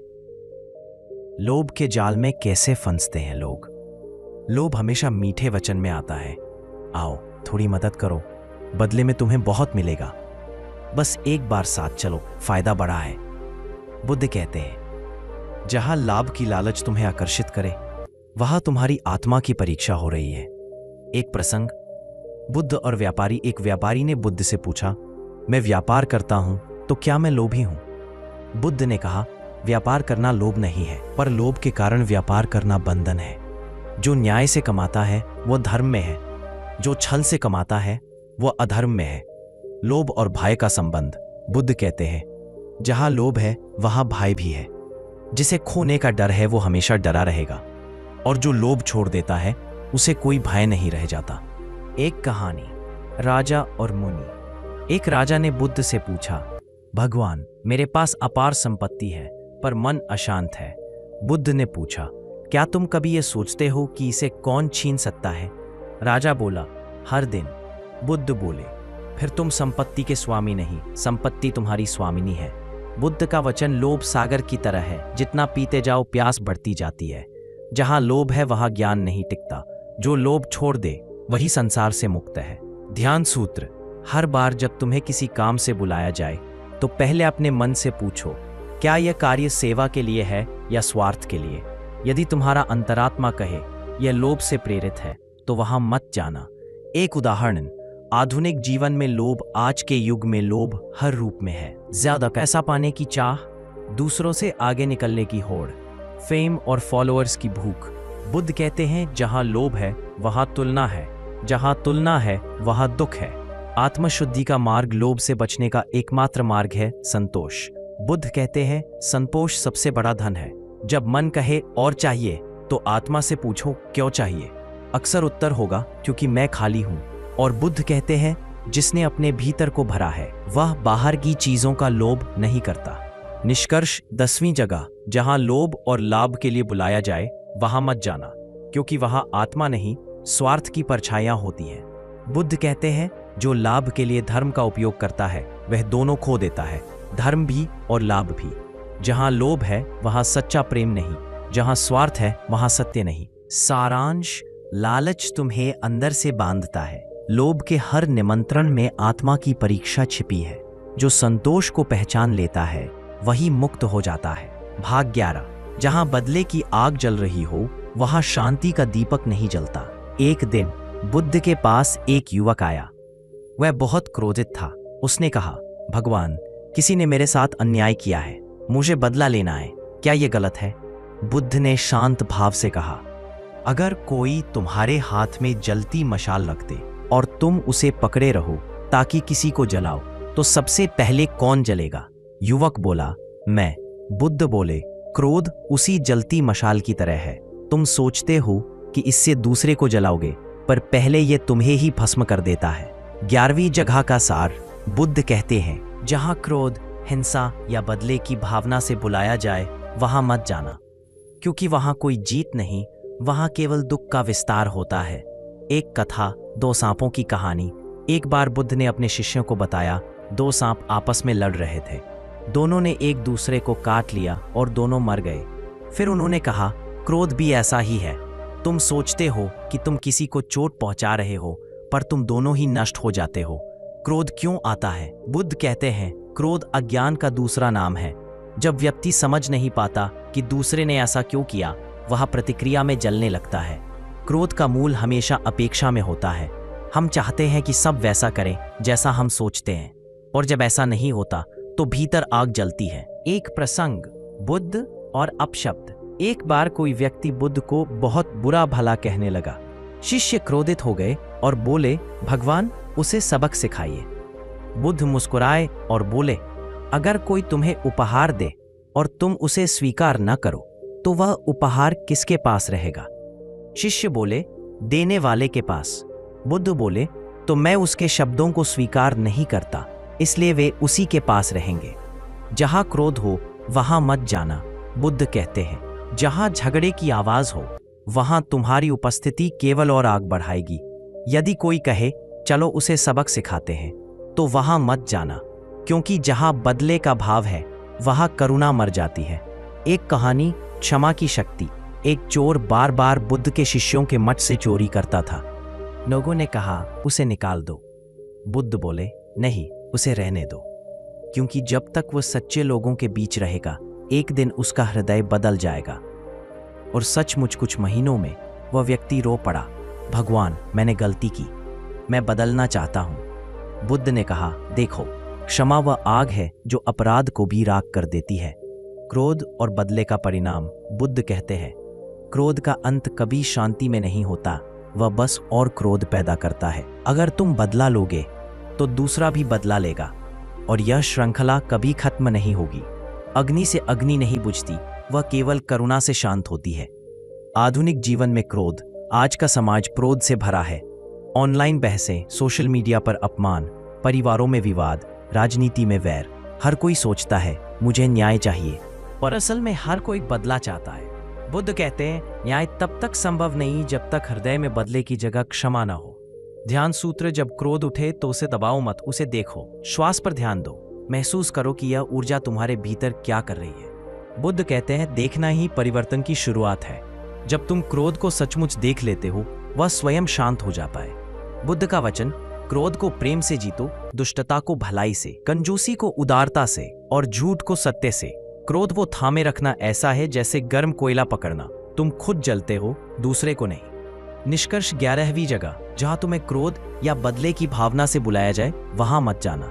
लोभ के जाल में कैसे फंसते हैं लोग। लोभ हमेशा मीठे वचन में आता है, आओ थोड़ी मदद करो, बदले में तुम्हें बहुत मिलेगा, बस एक बार साथ चलो, फायदा बड़ा है। बुद्ध कहते हैं, जहां लाभ की लालच तुम्हें आकर्षित करे वहां तुम्हारी आत्मा की परीक्षा हो रही है। एक प्रसंग, बुद्ध और व्यापारी। एक व्यापारी ने बुद्ध से पूछा, मैं व्यापार करता हूं तो क्या मैं लोभी हूं? बुद्ध ने कहा, व्यापार करना लोभ नहीं है, पर लोभ के कारण व्यापार करना बंधन है। जो न्याय से कमाता है वह धर्म में है, जो छल से कमाता है वह अधर्म में है। लोभ और भय का संबंध। बुद्ध कहते हैं, जहां लोभ है वहां भय भी है। जिसे खोने का डर है वो हमेशा डरा रहेगा, और जो लोभ छोड़ देता है उसे कोई भय नहीं रह जाता। एक कहानी, राजा और मुनि। एक राजा ने बुद्ध से पूछा, भगवान, मेरे पास अपार संपत्ति है पर मन अशांत है। बुद्ध ने पूछा, क्या तुम कभी ये सोचते हो कि इसे कौन छीन सकता है? राजा बोला, हर दिन। बुद्ध बोले, फिर तुम संपत्ति के स्वामी नहीं, संपत्ति तुम्हारी स्वामिनी है। बुद्ध का वचन लोभ सागर की तरह है, जितना पीते जाओ प्यास बढ़ती जाती है। जहां लोभ है वहां ज्ञान नहीं टिकता। जो लोभ छोड़ दे वही संसार से मुक्त है। ध्यान सूत्र, हर बार जब तुम्हें किसी काम से बुलाया जाए तो पहले अपने मन से पूछो, क्या यह कार्य सेवा के लिए है या स्वार्थ के लिए? यदि तुम्हारा अंतरात्मा कहे यह लोभ से प्रेरित है तो वहां मत जाना। एक उदाहरण, आधुनिक जीवन में लोभ, आज के युग में लोभ हर रूप में है। ज्यादा पैसा पाने की चाह, दूसरों से आगे निकलने की होड़, फेम और फॉलोअर्स की भूख। बुद्ध कहते हैं, जहां लोभ है वहां तुलना है, जहां तुलना है वहां दुख है। आत्मशुद्धि का मार्ग लोभ से बचने का एकमात्र मार्ग है संतोष। बुद्ध कहते हैं, संतोष सबसे बड़ा धन है। जब मन कहे और चाहिए तो आत्मा से पूछो, क्यों चाहिए? अक्सर उत्तर होगा, क्योंकि मैं खाली हूं। और बुद्ध कहते हैं, जिसने अपने भीतर को भरा है वह बाहर की चीजों का लोभ नहीं करता। निष्कर्ष, 10वीं जगह, जहां लोभ और लाभ के लिए बुलाया जाए वहां मत जाना, क्योंकि वहां आत्मा नहीं स्वार्थ की परछाइयां होती हैं। बुद्ध कहते हैं, जो लाभ के लिए धर्म का उपयोग करता है वह दोनों खो देता है, धर्म भी और लाभ भी। जहां लोभ है वहां सच्चा प्रेम नहीं, जहां स्वार्थ है वहां सत्य नहीं। सारांश, लालच तुम्हें अंदर से बांधता है। लोभ के हर निमंत्रण में आत्मा की परीक्षा छिपी है। जो संतोष को पहचान लेता है वही मुक्त हो जाता है। भाग 11, जहां बदले की आग जल रही हो वहां शांति का दीपक नहीं जलता। एक दिन बुद्ध के पास एक युवक आया। वह बहुत क्रोधित था। उसने कहा, भगवान, किसी ने मेरे साथ अन्याय किया है, मुझे बदला लेना है, क्या यह गलत है? बुद्ध ने शांत भाव से कहा, अगर कोई तुम्हारे हाथ में जलती मशाल रख दे और तुम उसे पकड़े रहो ताकि किसी को जलाओ, तो सबसे पहले कौन जलेगा? युवक बोला, मैं। बुद्ध बोले, क्रोध उसी जलती मशाल की तरह है। तुम सोचते हो कि इससे दूसरे को जलाओगे, पर पहले यह तुम्हें ही भस्म कर देता है। 11वीं जगह का सार। बुद्ध कहते हैं, जहां क्रोध, हिंसा या बदले की भावना से बुलाया जाए वहां मत जाना, क्योंकि वहां कोई जीत नहीं, वहां केवल दुख का विस्तार होता है। एक कथा, दो सांपों की कहानी। एक बार बुद्ध ने अपने शिष्यों को बताया, दो सांप आपस में लड़ रहे थे। दोनों ने एक दूसरे को काट लिया और दोनों मर गए। फिर उन्होंने कहा, क्रोध भी ऐसा ही है। तुम सोचते हो कि तुम किसी को चोट पहुंचा रहे हो, पर तुम दोनों ही नष्ट हो जाते हो। क्रोध क्यों आता है? बुद्ध कहते हैं, क्रोध अज्ञान का दूसरा नाम है। जब व्यक्ति समझ नहीं पाता कि दूसरे ने ऐसा क्यों किया, वह प्रतिक्रिया में जलने लगता है। क्रोध का मूल हमेशा अपेक्षा में होता है। हम चाहते हैं कि सब वैसा करें जैसा हम सोचते हैं, और जब ऐसा नहीं होता तो भीतर आग जलती है। एक प्रसंग, बुद्ध और अपशब्द। एक बार कोई व्यक्ति बुद्ध को बहुत बुरा भला कहने लगा। शिष्य क्रोधित हो गए और बोले, भगवान उसे सबक सिखाइए। बुद्ध मुस्कुराए और बोले, अगर कोई तुम्हें उपहार दे और तुम उसे स्वीकार न करो तो वह उपहार किसके पास रहेगा? शिष्य बोले, देने वाले के पास। बुद्ध बोले, तो मैं उसके शब्दों को स्वीकार नहीं करता, इसलिए वे उसी के पास रहेंगे। जहां क्रोध हो वहां मत जाना। बुद्ध कहते हैं, जहां झगड़े की आवाज हो वहां तुम्हारी उपस्थिति केवल और आग बढ़ाएगी। यदि कोई कहे, चलो उसे सबक सिखाते हैं, तो वहां मत जाना, क्योंकि जहां बदले का भाव है वहां करुणा मर जाती है। एक कहानी, क्षमा की शक्ति। एक चोर बार बार बुद्ध के शिष्यों के मठ से चोरी करता था। लोगों ने कहा, उसे निकाल दो। बुद्ध बोले, नहीं, उसे रहने दो, क्योंकि जब तक वह सच्चे लोगों के बीच रहेगा, एक दिन उसका हृदय बदल जाएगा। और सचमुच कुछ महीनों में वह व्यक्ति रो पड़ा, भगवान मैंने गलती की, मैं बदलना चाहता हूं। बुद्ध ने कहा, देखो, क्षमा वह आग है जो अपराध को भी राख कर देती है। क्रोध और बदले का परिणाम। बुद्ध कहते हैं, क्रोध का अंत कभी शांति में नहीं होता, वह बस और क्रोध पैदा करता है। अगर तुम बदला लोगे तो दूसरा भी बदला लेगा, और यह श्रृंखला कभी खत्म नहीं होगी। अग्नि से अग्नि नहीं बुझती, वह केवल करुणा से शांत होती है। आधुनिक जीवन में क्रोध। आज का समाज क्रोध से भरा है। ऑनलाइन बहसें, सोशल मीडिया पर अपमान, परिवारों में विवाद, राजनीति में वैर। हर कोई सोचता है, मुझे न्याय चाहिए, पर असल में हर कोई बदला चाहता है। बुद्ध कहते हैं, न्याय तब तक संभव नहीं जब तक हृदय में बदले की जगह क्षमा न हो। ध्यान सूत्र, जब क्रोध उठे तो उसे दबाओ मत, उसे देखो। श्वास पर ध्यान दो, महसूस करो कि यह ऊर्जा तुम्हारे भीतर क्या कर रही है। बुद्ध कहते हैं, देखना ही परिवर्तन की शुरुआत है। जब तुम क्रोध को सचमुच देख लेते हो, वह स्वयं शांत हो जाता है। बुद्ध का वचन, क्रोध को प्रेम से जीतो, दुष्टता को भलाई से, कंजूसी को उदारता से और झूठ को सत्य से। क्रोध वो थामे रखना ऐसा है जैसे गर्म कोयला पकड़ना, तुम खुद जलते हो, दूसरे को नहीं। निष्कर्ष, 11वीं जगह जहां तुम्हें क्रोध या बदले की भावना से बुलाया जाए वहां मत जाना,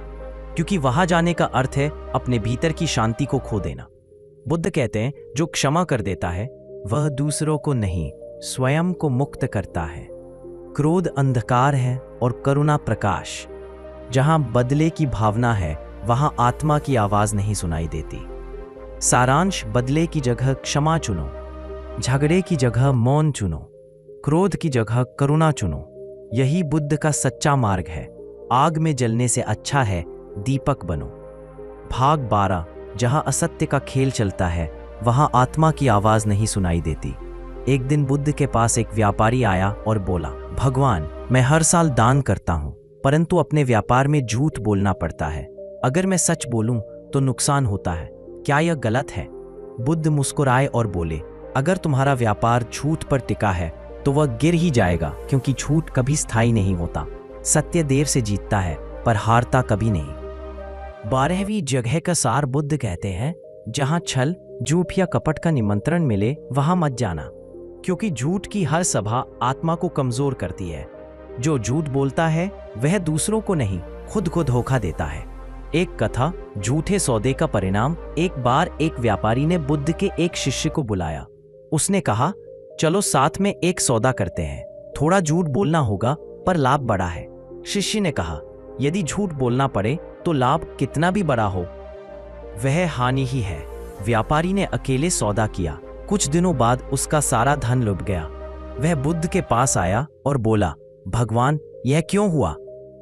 क्योंकि वहां जाने का अर्थ है अपने भीतर की शांति को खो देना। बुद्ध कहते हैं, जो क्षमा कर देता है वह दूसरों को नहीं, स्वयं को मुक्त करता है। क्रोध अंधकार है और करुणा प्रकाश। जहां बदले की भावना है वहां आत्मा की आवाज नहीं सुनाई देती। सारांश, बदले की जगह क्षमा चुनो, झगड़े की जगह मौन चुनो, क्रोध की जगह करुणा चुनो। यही बुद्ध का सच्चा मार्ग है। आग में जलने से अच्छा है दीपक बनो। भाग 12, जहां असत्य का खेल चलता है वहां आत्मा की आवाज नहीं सुनाई देती। एक दिन बुद्ध के पास एक व्यापारी आया और बोला, भगवान मैं हर साल दान करता हूं, परंतु अपने व्यापार में झूठ बोलना पड़ता है। अगर मैं सच बोलूं तो नुकसान होता है, क्या यह गलत है? बुद्ध मुस्कुराए और बोले, अगर तुम्हारा व्यापार झूठ पर टिका है तो वह गिर ही जाएगा, क्योंकि झूठ कभी स्थायी नहीं होता। सत्य देर से जीतता है पर हारता कभी नहीं। 12वीं जगह का सार, बुद्ध कहते हैं, जहां छल, झूठ या कपट का निमंत्रण मिले वहां मत जाना, क्योंकि झूठ की हर सभा आत्मा को कमजोर करती है। जो झूठ बोलता है वह दूसरों को नहीं, खुद को धोखा देता है। एक कथा, झूठे सौदे का परिणाम। एक बार एक व्यापारी ने बुद्ध के एक शिष्य को बुलाया। उसने कहा, चलो साथ में एक सौदा करते हैं। थोड़ा झूठ बोलना होगा पर लाभ बड़ा है। शिष्य ने कहा, यदि झूठ बोलना पड़े तो लाभ कितना भी बड़ा हो वह हानि ही है। व्यापारी ने अकेले सौदा किया। कुछ दिनों बाद उसका सारा धन लुट गया। वह बुद्ध के पास आया और बोला, भगवान यह क्यों हुआ?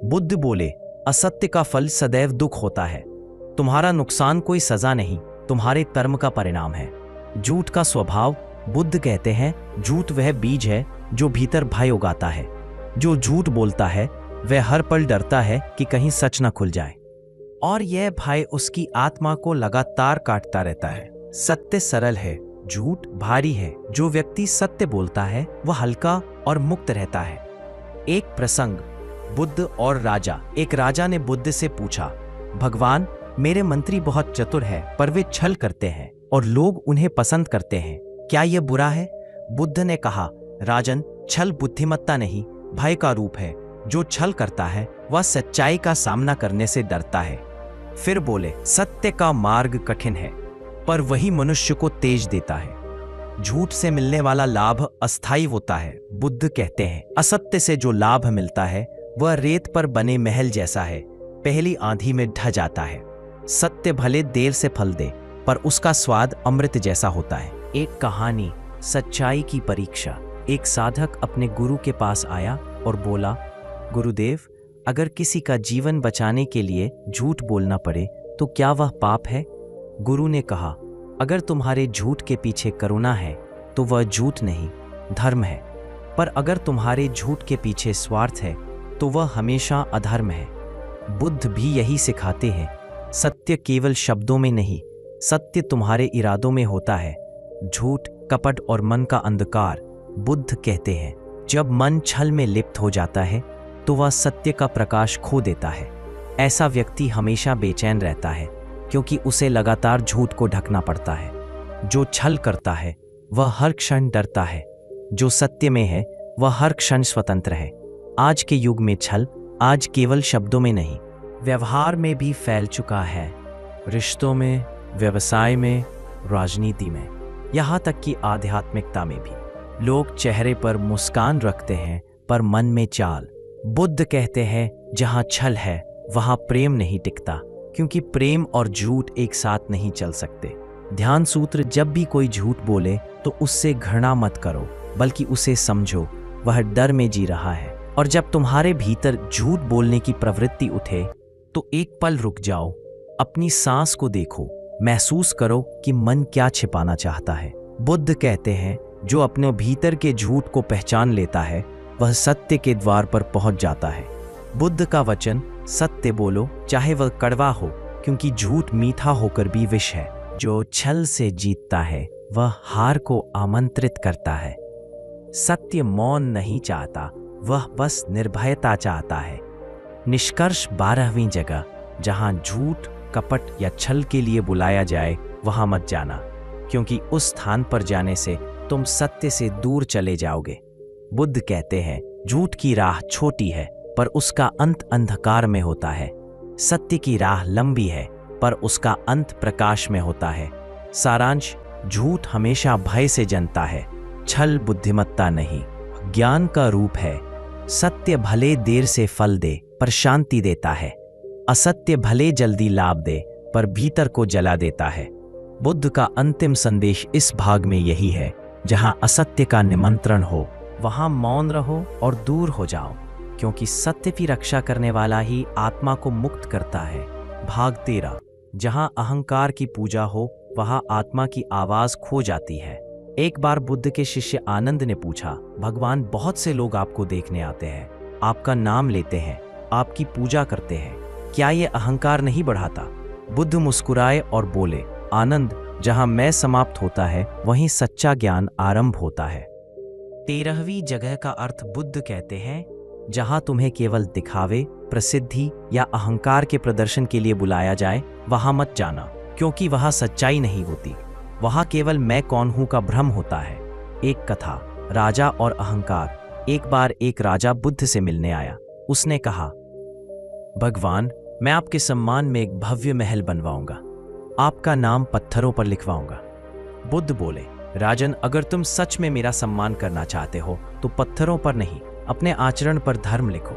बुद्ध बोले, असत्य का फल सदैव दुख होता है। तुम्हारा नुकसान कोई सजा नहीं, तुम्हारे कर्म का परिणाम है। झूठ का स्वभाव। बुद्ध कहते हैं, झूठ वह बीज है जो भीतर भय उगाता है। जो झूठ बोलता है वह हर पल डरता है कि कहीं सच न खुल जाए, और यह भय उसकी आत्मा को लगातार काटता रहता है। सत्य सरल है, झूठ भारी है। जो व्यक्ति सत्य बोलता है वह हल्का और मुक्त रहता है। एक प्रसंग, बुद्ध और राजा। एक राजा ने बुद्ध से पूछा, भगवान, मेरे मंत्री बहुत चतुर है पर वे छल करते हैं और लोग उन्हें पसंद करते हैं, क्या यह बुरा है? बुद्ध ने कहा, राजन, छल बुद्धिमत्ता नहीं, भय का रूप है। जो छल करता है वह सच्चाई का सामना करने से डरता है। फिर बोले, सत्य का मार्ग कठिन है पर वही मनुष्य को तेज देता है। झूठ से मिलने वाला लाभ अस्थायी होता है। बुद्ध कहते हैं, असत्य से जो लाभ मिलता है वह रेत पर बने महल जैसा है, पहली आंधी में ढह जाता है। सत्य भले देर से फल दे पर उसका स्वाद अमृत जैसा होता है। एक कहानी, सच्चाई की परीक्षा। एक साधक अपने गुरु के पास आया और बोला, गुरुदेव, अगर किसी का जीवन बचाने के लिए झूठ बोलना पड़े तो क्या वह पाप है? गुरु ने कहा, अगर तुम्हारे झूठ के पीछे करुणा है तो वह झूठ नहीं, धर्म है। पर अगर तुम्हारे झूठ के पीछे स्वार्थ है तो वह हमेशा अधर्म है। बुद्ध भी यही सिखाते हैं, सत्य केवल शब्दों में नहीं, सत्य तुम्हारे इरादों में होता है। झूठ, कपट और मन का अंधकार। बुद्ध कहते हैं, जब मन छल में लिप्त हो जाता है तो वह सत्य का प्रकाश खो देता है। ऐसा व्यक्ति हमेशा बेचैन रहता है क्योंकि उसे लगातार झूठ को ढकना पड़ता है। जो छल करता है वह हर क्षण डरता है, जो सत्य में है वह हर क्षण स्वतंत्र है। आज के युग में छल आज केवल शब्दों में नहीं, व्यवहार में भी फैल चुका है। रिश्तों में, व्यवसाय में, राजनीति में, यहाँ तक कि आध्यात्मिकता में भी। लोग चेहरे पर मुस्कान रखते हैं पर मन में चाल। बुद्ध कहते हैं, जहाँ छल है वहाँ प्रेम नहीं टिकता, क्योंकि प्रेम और झूठ एक साथ नहीं चल सकते। ध्यान सूत्र, जब भी कोई झूठ बोले तो उससे घृणा मत करो, बल्कि उसे समझो वह डर में जी रहा है। और जब तुम्हारे भीतर झूठ बोलने की प्रवृत्ति उठे तो एक पल रुक जाओ, अपनी सांस को देखो, महसूस करो कि मन क्या छिपाना चाहता है। बुद्ध कहते हैं, जो अपने भीतर के झूठ को पहचान लेता है वह सत्य के द्वार पर पहुंच जाता है। बुद्ध का वचन, सत्य बोलो चाहे वह कड़वा हो, क्योंकि झूठ मीठा होकर भी विष है। जो छल से जीतता है वह हार को आमंत्रित करता है। सत्य मौन नहीं चाहता, वह बस निर्भयता चाहता है। निष्कर्ष, 12वीं जगह जहां झूठ, कपट या छल के लिए बुलाया जाए वहां मत जाना, क्योंकि उस स्थान पर जाने से तुम सत्य से दूर चले जाओगे। बुद्ध कहते हैं, झूठ की राह छोटी है पर उसका अंत अंधकार में होता है। सत्य की राह लंबी है पर उसका अंत प्रकाश में होता है। सारांश, झूठ हमेशा भय से जनता है, छल बुद्धिमत्ता नहीं, ज्ञान का रूप है। सत्य भले देर से फल दे पर शांति देता है। असत्य भले जल्दी लाभ दे पर भीतर को जला देता है। बुद्ध का अंतिम संदेश इस भाग में यही है, जहां असत्य का निमंत्रण हो वहां मौन रहो और दूर हो जाओ, क्योंकि सत्य की रक्षा करने वाला ही आत्मा को मुक्त करता है। भाग 13, जहां अहंकार की पूजा हो वहां आत्मा की आवाज खो जाती है। एक बार बुद्ध के शिष्य आनंद ने पूछा, भगवान, बहुत से लोग आपको देखने आते हैं, आपका नाम लेते हैं, आपकी पूजा करते हैं, क्या ये अहंकार नहीं बढ़ाता? बुद्ध मुस्कुराए और बोले, आनंद, जहां मैं समाप्त होता है वहीं सच्चा ज्ञान आरंभ होता है। 13वीं जगह का अर्थ बुद्ध कहते हैं, जहां तुम्हें केवल दिखावे, प्रसिद्धि या अहंकार के प्रदर्शन के लिए बुलाया जाए वहां मत जाना, क्योंकि वहां सच्चाई नहीं होती, वहां केवल मैं कौन हूं का भ्रम होता है। एक कथा, राजा और अहंकार। एक बार एक राजा बुद्ध से मिलने आया। उसने कहा, भगवान, मैं आपके सम्मान में एक भव्य महल बनवाऊंगा, आपका नाम पत्थरों पर लिखवाऊंगा। बुद्ध बोले, राजन, अगर तुम सच में मेरा सम्मान करना चाहते हो तो पत्थरों पर नहीं, अपने आचरण पर धर्म लिखो।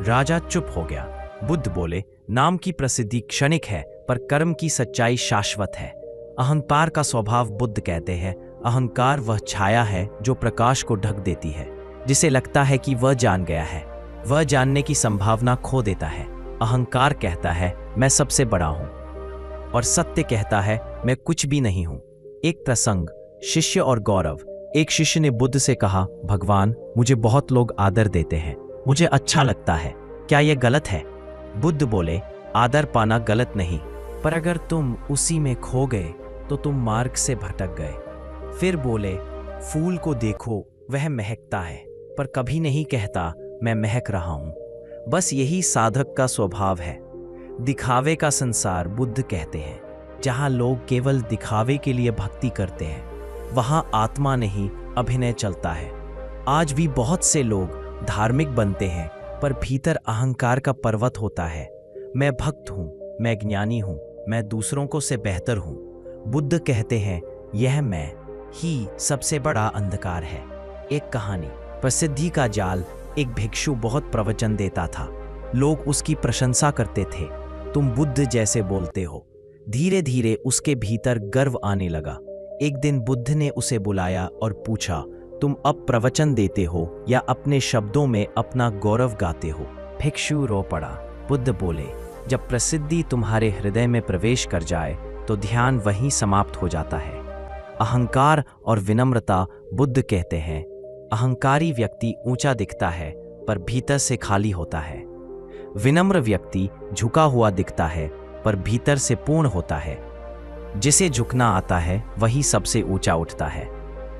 राजा चुप हो गया। बुद्ध बोले, नाम की प्रसिद्धि क्षणिक है पर कर्म की सच्चाई शाश्वत है। अहंकार का स्वभाव, बुद्ध कहते हैं, अहंकार वह छाया है जो प्रकाश को ढक देती है। जिसे लगता है कि वह जान गया है, वह जानने की संभावना खो देता है। अहंकार कहता है, मैं सबसे बड़ा हूं, और सत्य कहता है, मैं कुछ भी नहीं हूं। एक प्रसंग, शिष्य और गौरव। एक शिष्य ने बुद्ध से कहा, भगवान, मुझे बहुत लोग आदर देते हैं मुझे अच्छा लगता है, क्या यह गलत है? बुद्ध बोले, आदर पाना गलत नहीं, पर अगर तुम उसी में खो गए तो तुम मार्ग से भटक गए। फिर बोले, फूल को देखो, वह महकता है पर कभी नहीं कहता मैं महक रहा हूं। बस यही साधक का स्वभाव है। दिखावे का संसार बुद्ध कहते हैं। जहां लोग केवल दिखावे के लिए भक्ति करते हैं, वहां आत्मा नहीं अभिनय चलता है। आज भी बहुत से लोग धार्मिक बनते हैं पर भीतर अहंकार का पर्वत होता है। मैं भक्त हूं, मैं ज्ञानी हूं, मैं दूसरों को से बेहतर हूं। बुद्ध कहते हैं, यह मैं ही सबसे बड़ा अंधकार है। एक कहानी, प्रसिद्धि का जाल। एक भिक्षु बहुत प्रवचन देता था। लोग उसकी प्रशंसा करते थे, तुम बुद्ध जैसे बोलते हो। धीरे धीरे उसके भीतर गर्व आने लगा। एक दिन बुद्ध ने उसे बुलाया और पूछा, तुम अब प्रवचन देते हो या अपने शब्दों में अपना गौरव गाते हो? भिक्षु रो पड़ा। बुद्ध बोले, जब प्रसिद्धि तुम्हारे हृदय में प्रवेश कर जाए तो ध्यान वहीं समाप्त हो जाता है। अहंकार और विनम्रता। बुद्ध कहते हैं, अहंकारी व्यक्ति ऊंचा दिखता है पर भीतर से खाली होता है। विनम्र व्यक्ति झुका हुआ दिखता है पर भीतर से पूर्ण होता है। जिसे झुकना आता है वही सबसे ऊंचा उठता है।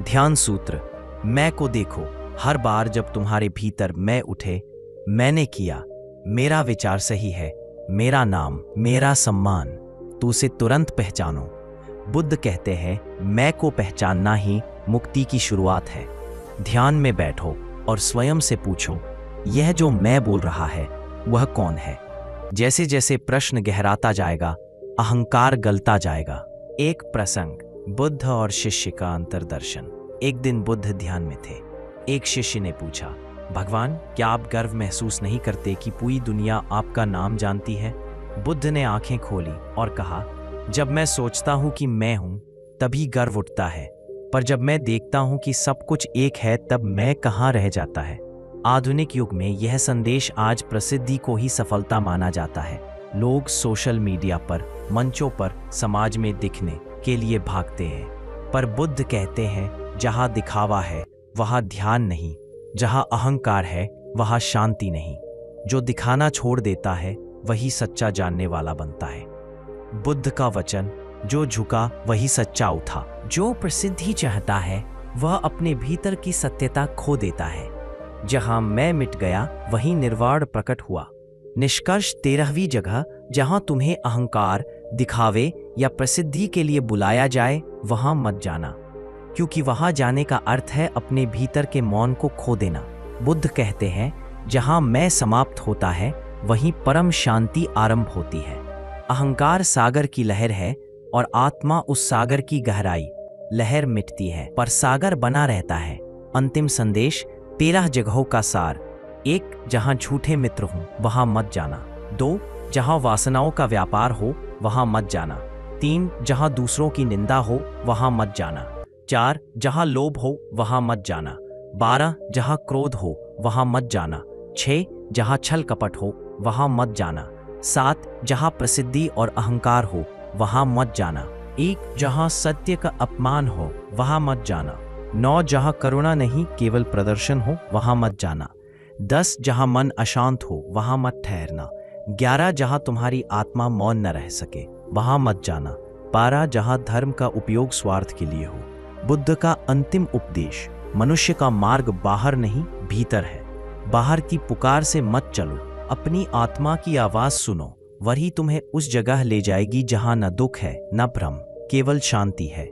ध्यान सूत्र, मैं को देखो। हर बार जब तुम्हारे भीतर मैं उठे, मैंने किया, मेरा विचार सही है, मेरा नाम, मेरा सम्मान, तो उसे तुरंत पहचानो। बुद्ध कहते हैं, मैं को पहचानना ही मुक्ति की शुरुआत है। ध्यान में बैठो और स्वयं से पूछो, यह जो मैं बोल रहा है वह कौन है? जैसे जैसे प्रश्न गहराता जाएगा, अहंकार गलता जाएगा। एक प्रसंग, बुद्ध और शिष्य का अंतर्दर्शन। एक दिन बुद्ध ध्यान में थे। एक शिष्य ने पूछा, भगवान, क्या आप गर्व महसूस नहीं करते कि पूरी दुनिया आपका नाम जानती है? बुद्ध ने आंखें खोली और कहा, जब मैं सोचता हूं कि मैं हूं तभी गर्व उठता है, पर जब मैं देखता हूं कि सब कुछ एक है तब मैं कहां रह जाता है। आधुनिक युग में यह संदेश आज प्रसिद्धि को ही सफलता माना जाता है। लोग सोशल मीडिया पर, मंचों पर, समाज में दिखने के लिए भागते हैं, पर बुद्ध कहते हैं, जहां दिखावा है वहां ध्यान नहीं, जहां अहंकार है वहां शांति नहीं। जो दिखाना छोड़ देता है वही सच्चा जानने वाला बनता है। बुद्ध का वचन, जो झुका वही सच्चा उठा। जो प्रसिद्धि चाहता है वह अपने भीतर की सत्यता खो देता है। जहां मैं मिट गया वहीं निर्वाण प्रकट हुआ। निष्कर्ष, 13वीं जगह जहां तुम्हें अहंकार, दिखावे या प्रसिद्धि के लिए बुलाया जाए वहां मत जाना, क्योंकि वहां जाने का अर्थ है अपने भीतर के मौन को खो देना। बुद्ध कहते हैं, जहां मैं समाप्त होता है वहीं परम शांति आरंभ होती है। अहंकार सागर की लहर है और आत्मा उस सागर की गहराई। लहर मिटती है पर सागर बना रहता है। अंतिम संदेश, 13 जगहों का सार। 1, जहां झूठे मित्र हों वहां मत जाना। 2, जहां वासनाओं का व्यापार हो वहां मत जाना। 3, जहां दूसरों की निंदा हो वहां मत जाना। 4, जहां लोभ हो वहां मत जाना। 12, जहां क्रोध हो वहां मत जाना। 6, जहां छल कपट हो वहां मत जाना। 7, जहां प्रसिद्धि और अहंकार हो वहां मत जाना। 1, जहां सत्य का अपमान हो वहां मत जाना। 9, जहां करुणा नहीं केवल प्रदर्शन हो वहां मत जाना। 10, जहां मन अशांत हो वहां मत ठहरना। 11, जहां तुम्हारी आत्मा मौन न रह सके वहां मत जाना। 12, जहां धर्म का उपयोग स्वार्थ के लिए हो। बुद्ध का अंतिम उपदेश, मनुष्य का मार्ग बाहर नहीं भीतर है। बाहर की पुकार से मत चलो, अपनी आत्मा की आवाज सुनो, वही तुम्हें उस जगह ले जाएगी जहां न दुख है न भ्रम, केवल शांति है।